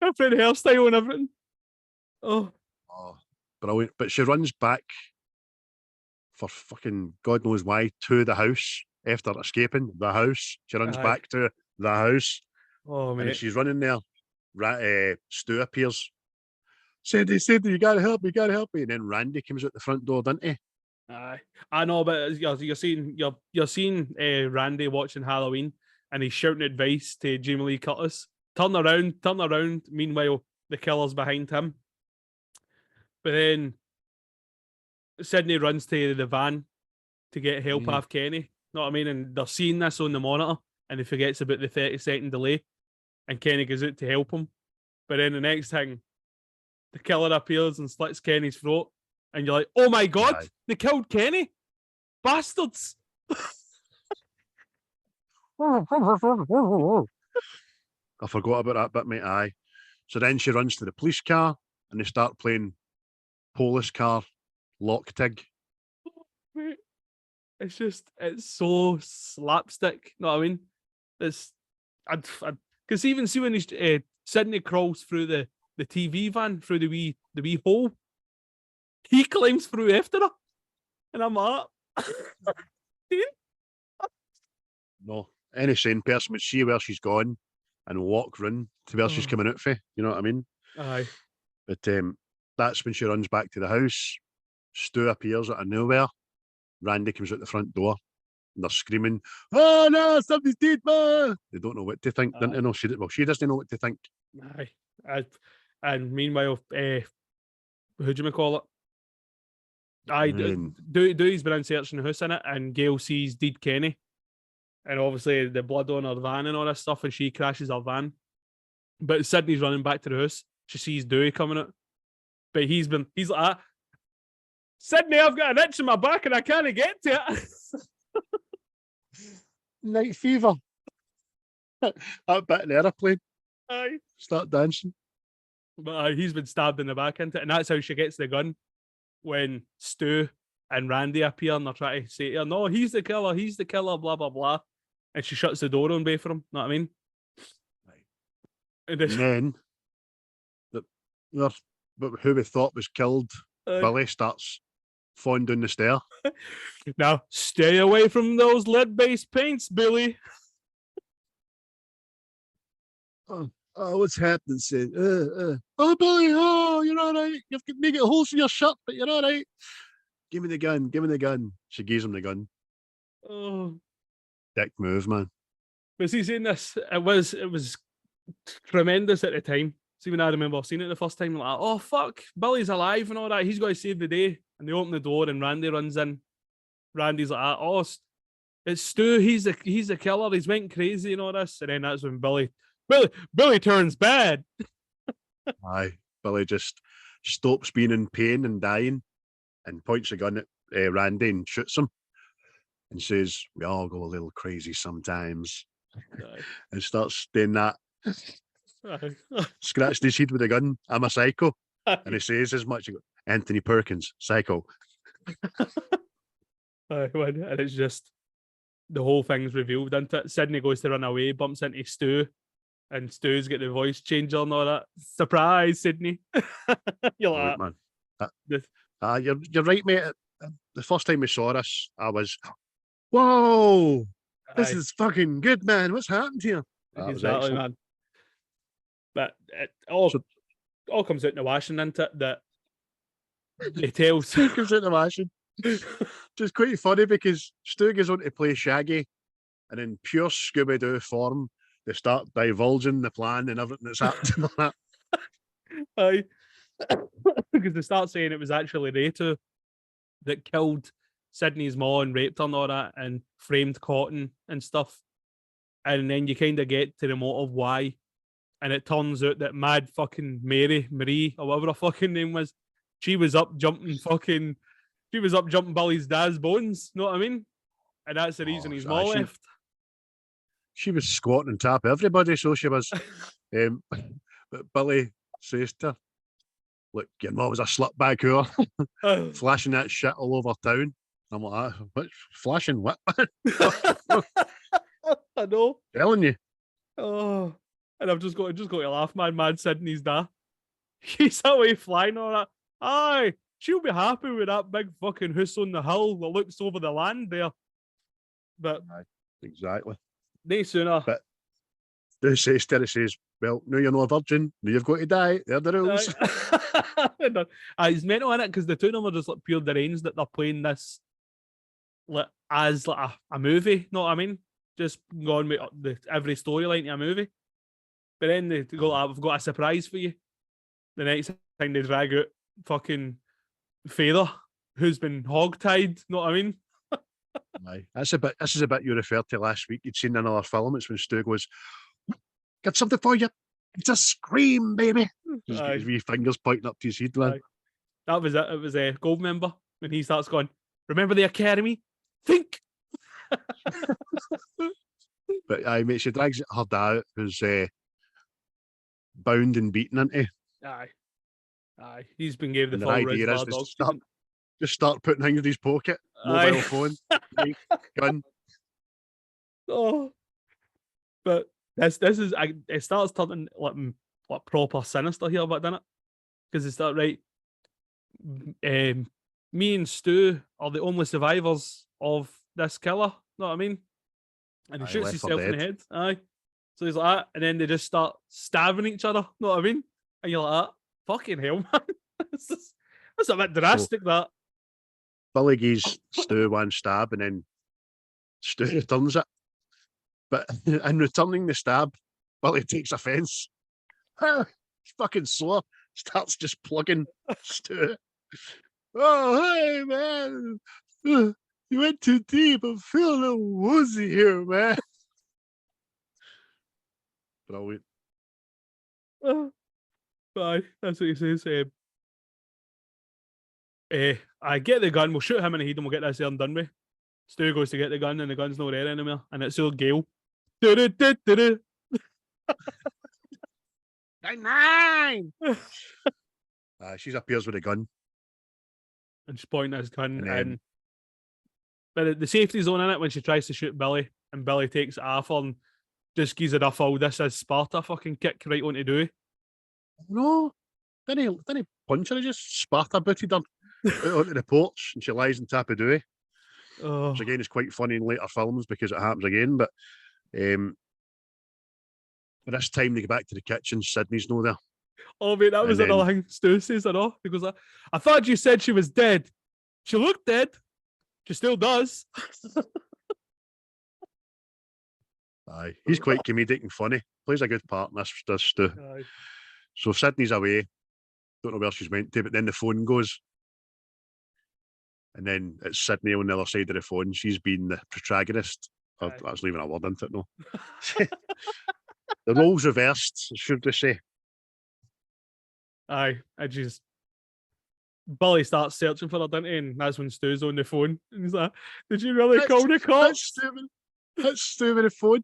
Different hairstyle and everything. Oh, brilliant. But she runs back for fucking God knows why to the house after escaping the house. She runs back to the house. Oh, man. And as she's running there, Stu appears. Sidney, you gotta help me, And then Randy comes out the front door, doesn't he? Aye, I know, but you're seeing Randy watching Halloween, and he's shouting advice to Jamie Lee Curtis. Turn around. Meanwhile, the killer's behind him. But then Sidney runs to the van to get help off Kenny. Know what I mean? And they're seeing this on the monitor, and he forgets about the 30-second delay, and Kenny goes out to help him. But then the next thing, the killer appears and slits Kenny's throat, and you're like, oh my God, they killed Kenny? Bastards! I forgot about that bit, mate. Aye. So then she runs to the police car and they start playing police car lock tig. It's so slapstick. Know what I mean? It's because even see when he's Sidney crawls through the TV van through the wee hole, he climbs through after her, and I'm like, no, any sane person would see where she's gone and walk round to where she's coming out for. You know what I mean? Aye. But that's when she runs back to the house. Stu appears out of nowhere. Randy comes out the front door. And they're screaming, oh no, somebody's dead, man. They don't know what to think. Don't they know? She doesn't know what to think. Aye. And meanwhile, who do you call it? Aye, Dewey's been in searching the house in it, and Gail sees dead Kenny. And obviously the blood on her van and all this stuff, and she crashes her van. But Sidney's running back to the house. She sees Dewey coming out. But he's like, Sidney, I've got an itch in my back and I can't get to it. Night fever. That bit in the airplane. Aye. Start dancing. But he's been stabbed in the back into it, and that's how she gets the gun when Stu and Randy appear and they're trying to say to her, no, he's the killer, blah, blah, blah. And she shuts the door on both of them, know what I mean? Right. And then, who we thought was killed, Billy starts falling down the stair. Now, stay away from those lead-based paints, Billy. Oh, what's happening, Sid? Oh, Billy, you're all right. You've got holes in your shirt, but you're all right. Give me the gun. She gives him the gun. Oh. Dick move, man. Was he saying this? It was tremendous at the time. See, when I remember seeing it the first time, like, oh, fuck, Billy's alive and all that. He's got to save the day. And they open the door and Randy runs in. Randy's like, oh, it's Stu. He's the killer. He's went crazy and all this. And then that's when Billy turns bad. Aye. Billy just stops being in pain and dying and points a gun at Randy and shoots him. and says, "We all go a little crazy sometimes," Aye. and starts doing that, Aye. scratching his head with a gun. "I'm a psycho," and Aye. he says as much. He goes, "Anthony Perkins, psycho." Aye, and it's just the whole thing's revealed into it. Sidney goes to run away, bumps into Stu, and Stu's got the voice changer and all that. Surprise, Sidney! You're Right, like, man. this- You're right, mate. The first time we saw this, I was, "Whoa, this aye, is fucking good, man. What's happened here?" That was exactly, excellent. man. But it all So- comes out in the washing into it that they tell Stu comes out of action. Just quite funny because Stu goes on to play Shaggy, and in pure Scooby Doo form, they start divulging the plan and everything that's happened. aye, because they start saying it was actually they two that killed Sidney's mom and raped her and all that and framed Cotton and stuff. And then you kind of get to the motive why. And it turns out that mad fucking Marie, or whatever her fucking name was, she was up jumping Billy's dad's bones. Know what I mean? And that's the reason his mom left. She was squatting on top of everybody, so she was. But Billy says to her, "Look, your mum was a slutbag whore, flashing that shit all over town." I'm like, "What? Flashing what?" I know. Telling you. Oh, and I've just got to laugh, man. Mad Sidney's da. He's away flying all that. Aye, she'll be happy with that big fucking house on the hill that looks over the land there. But Exactly. no sooner. But Stu says to her, he says, "Well, no, you're not a virgin. No, you've got to die. They're the rules." He's mental in it because the two of them are just like pure deranged that they're playing this like as like a movie. Know what I mean? Just going with every storyline in a movie. But then they go, "We've got a surprise for you." The next thing they drag out fucking Feather, who's been hogtied. Know what I mean? Aye. This is a bit you referred to last week. You'd seen another film. It's when Stu goes, "Got something for you. It's a scream, baby." He's got his wee fingers pointing up to his head, man. Aye. That was it. It was a gold member when he starts going, "Remember the academy? Think." But aye, mate, she drags her dad, who's bound and beaten into. Aye. He's been gave the And the full idea is Rizla just start putting things in his pocket. Mobile phone, knife, gun. Oh, but this is it starts turning like proper sinister here, but doesn't it? Because it start right. Me and Stu are the only survivors of this killer. Know what I mean? And he Aye, shoots left for himself in the head. Aye. So he's like that, and then they just start stabbing each other. Know what I mean? And you're like, "Fucking hell, man! That's a bit drastic." That Billy gives Stu one stab and then Stu returns it. But in returning the stab, Billy takes offence. He's fucking sore. Starts just plugging Stu. "Oh, hey, man. You went too deep. I'm feeling a little woozy here, man." Brilliant. aye, that's what he says. I get the gun. We'll shoot him in the head and we'll get this here and done with. Stu goes to get the gun and the gun's not there anymore, and it's all Gale. Do-do-do-do-do. Nine. She appears with a gun. And she's pointing at his gun, And and but the safety zone in it when she tries to shoot Billy, and Billy takes it off her and just gives her a full "this is Sparta" fucking kick right onto Dewey. No, didn't he punch her? He just Sparta booted her out onto the porch, and she lies on top of Dewey. Oh, Which again is quite funny in later films because it happens again. But this time they go back to the kitchen. Sidney's no there. oh mate, that was another thing Stu says. I know. He goes, "I thought you said she was dead. She looked dead. She still does." Aye, he's quite comedic and funny. Plays a good part in this, does Stu. Aye. So Sidney's away. Don't know where she's went to, but then the phone goes. And then it's Sidney on the other side of the phone. She's been the protagonist. Aye. That's leaving a word into it, no. The roles reversed, should we say. Aye, and she's Billy starts searching for her, doesn't he? And that's when Stu's on the phone. And he's like, did you really call the cops? That's stupid the phone.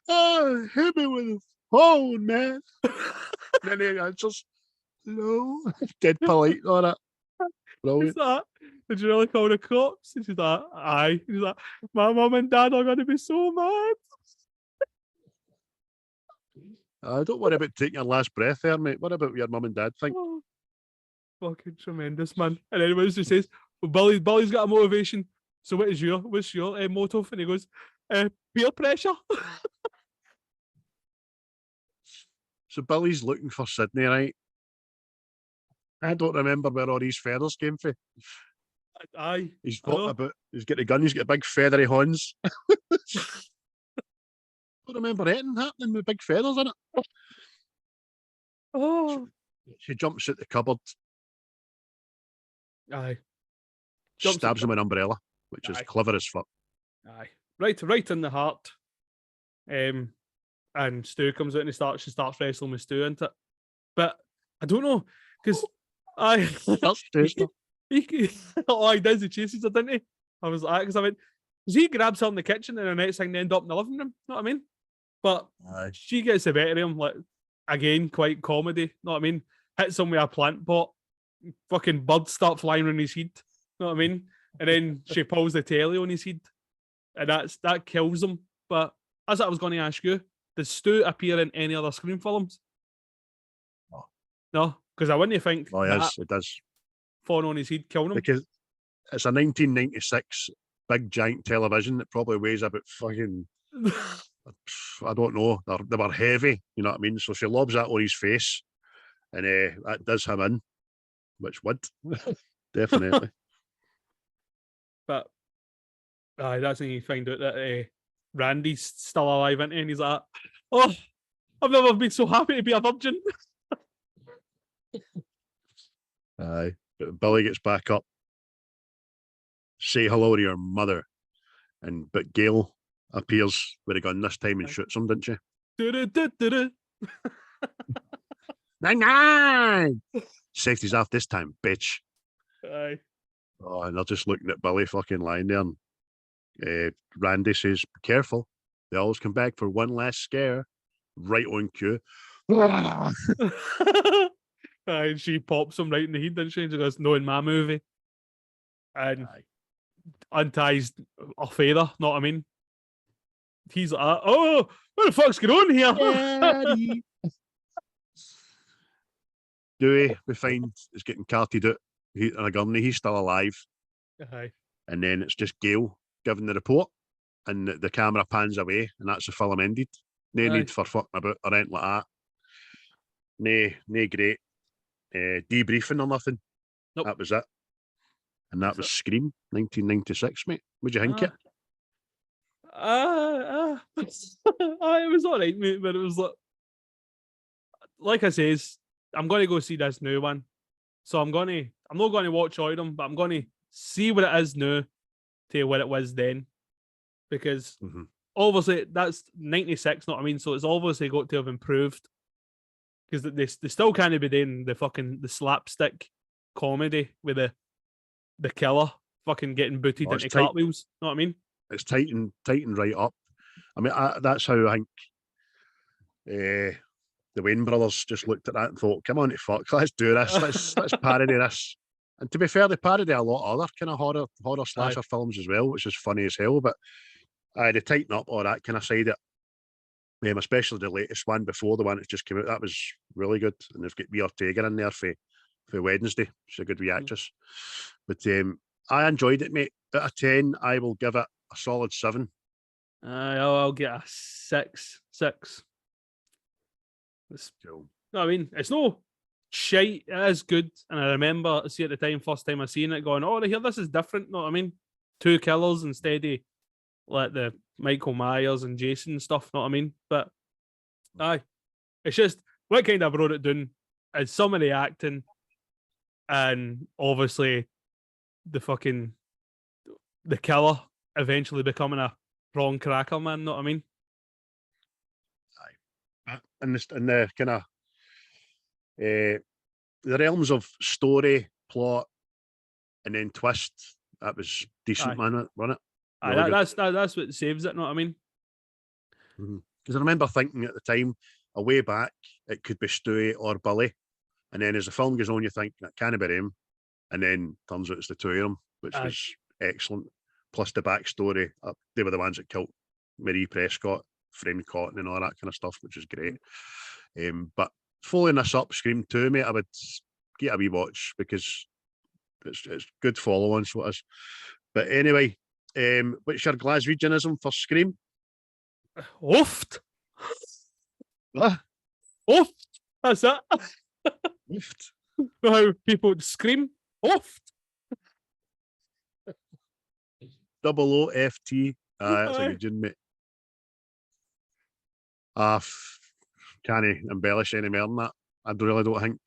Oh, hit me with a phone, man. And then he answers, no. Dead polite on it. Brilliant. He's like, did you really call the cops? And she's like, aye. He's like, my mum and dad are going to be so mad. Don't worry about taking your last breath there, mate. What about your mum and dad think? Oh, fucking tremendous, man. And then he just says, well, Billy's got a motivation. So what's your motive? And he goes, peer pressure. So Billy's looking for Sidney, right? I don't remember where all these feathers came from. Aye. He's got the gun, he's got big feathery horns. Don't remember anything happening with big feathers in it. Oh. She jumps out the cupboard. Aye. Stabs him with an umbrella, which is clever as fuck. Aye. Right in the heart. And Stu comes out and she starts wrestling with Stu into it. But I don't know, because all he does, he chases her, didn't he? I was like, because I went, because he grabs her in the kitchen and the next thing they end up in the living room, know what I mean? But she gets the better of him, like, again, quite comedy, know what I mean? Hits him with a plant pot, fucking birds start flying around his head, know what I mean? And then she pulls the telly on his head, and that kills him. But as I was going to ask you, does Stu appear in any other Scream films? No, because I wouldn't think it does. Falling on his head, killing him. Because it's a 1996 big giant television that probably weighs about fucking, I don't know, they were heavy, you know what I mean? So she lobs that on his face, and that does him in, which would, definitely. But that's when you find out that Randy's still alive, isn't he? And he's like, oh, I've never been so happy to be a virgin. Aye. But Billy gets back up. Say hello to your mother. But Gail appears with a gun this time and shoots him, didn't she? Nine! Safety's off this time, bitch. Aye. Oh, and they're just looking at Billy fucking lying there. And Randy says, be careful. They always come back for one last scare. Right on cue. And she pops him right in the head, doesn't she? And she goes, no, in my movie. And unties a feather, know what I mean? He's like, oh, what the fuck's going on here? Dewey, we find, is getting carted out in a gurney. He's still alive. Aye. And then it's just Gail giving the report, and the camera pans away, and that's the film ended. No need for fucking about or anything like that. No great debriefing or nothing. Nope. That was it. And that was Scream, 1996, mate. What'd you think it? It was all right, mate, but it was like I says, I'm going to go see this new one. So I'm not going to watch all of them, but I'm going to see what it is now to what it was then. Because obviously that's 96, know what I mean? So it's obviously got to have improved. Because they still can't be doing the slapstick comedy with the killer fucking getting booted into cartwheels. Know what I mean? It's tightened right up. I mean, that's how I think the Wayne brothers just looked at that and thought, come on, fuck, let's do this. Let's parody this. And to be fair, they parody a lot of other kind of horror slasher films as well, which is funny as hell. But they tighten up all that kind of side of it. Especially the latest one before the one that just came out. That was really good. And they've got Bea Ortega in there for Wednesday. She's a good wee actress. But I enjoyed it, mate. Out of 10, I will give it a solid 7. I'll get a 6. It's cool. No, I mean, it's no shite. It is good. And I remember, at the time, first time I seen it, going, oh, this is different. Know what I mean? 2 killers instead of like the Michael Myers and Jason stuff. Know what I mean? But it's just what kind of brought it down is some of the acting, and obviously the killer eventually becoming a wrong cracker man. Know what I mean? In the kind of the realms of story, plot, and then Twist. That was decent, Aye. man, wasn't it? Aye, Really good. that's what saves it, know what I mean? Because I remember thinking at the time, a way back, it could be Stewie or Billy. And then as the film goes on, you think, that can't be him. And then turns out it's the two of them, which Aye. was excellent. Plus the backstory. They were the ones that killed Marie Prescott, framed Courteney and all that kind of stuff, which is great. But following this up, Scream 2, mate, I would get a wee watch because it's good following, so it is. But anyway, what's your Glaswegianism for Scream? Oft. Ah, Oft. That's it. oft. How people scream. Oft. OOFT. That's a good one, mate. Can't embellish any more than that. I really don't think.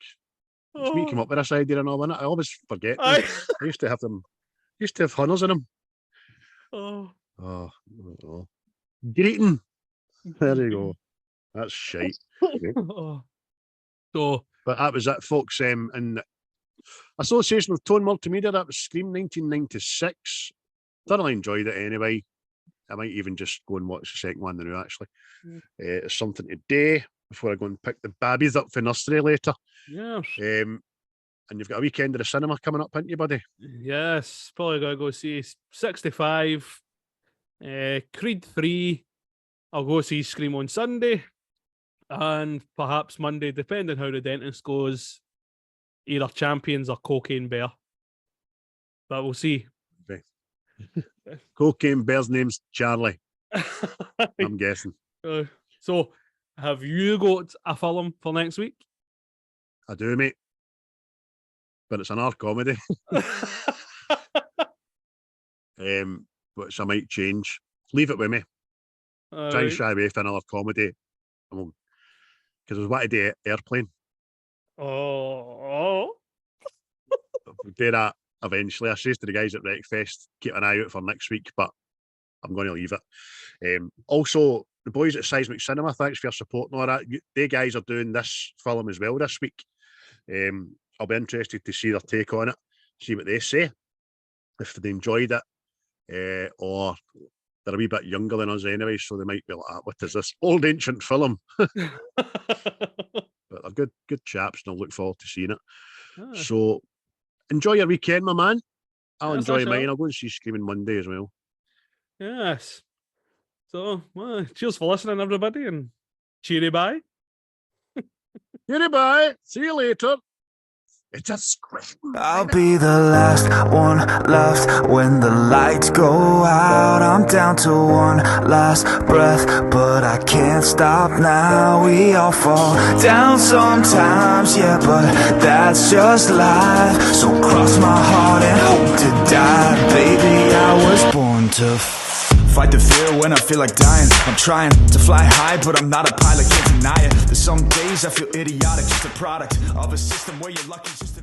It's me came up with this idea and all, innit? I always forget. I used to have them. Used to have hunters in them. Oh. Greeting. There you go. That's shite. So, but that was it, folks. In association with Tone Multimedia, that was Scream 1996. Thoroughly enjoyed it anyway. I might even just go and watch the second one now, actually. It's something today before I go and pick the babbies up for nursery later. yes. And you've got a weekend of the cinema coming up, haven't you, buddy? Yes. Probably got to go see 65. Creed 3. I'll go see Scream on Sunday. And perhaps Monday, depending how the dentist goes, either Champions or Cocaine Bear. But we'll see. Okay. Cocaine Bear's name's Charlie, I'm guessing. So, have you got a film for next week? I do, mate. But it's an art comedy. Which I might change. Leave it with me. Try and shy away from another comedy. Because I was wanting to do Airplane. Oh. We'll do that eventually. I says to the guys at Wreckfest, keep an eye out for next week, but I'm going to leave it. Also, the boys at Seismic Cinema, thanks for your support and all that. They guys are doing this film as well this week. I'll be interested to see their take on it, see what they say, if they enjoyed it, or they're a wee bit younger than us anyway, so they might be like, what is this old ancient film? But they're good chaps, and I'll look forward to seeing it. So enjoy your weekend, my man. I'll enjoy mine. I'll go and see Screaming Monday as well. Yes. So, cheers for listening, everybody, and cheery bye. Cheery bye. See you later. It's a script. I'll be the last one left when the lights go out. I'm down to one last breath, but I can't stop now. We all fall down sometimes, yeah, but that's just life. So cross my heart and hope to die. Baby, I was born to fight the fear when I feel like dying. I'm trying to fly high, but I'm not a pilot, can't deny it. There's some days I feel idiotic, just a product of a system where you're lucky just to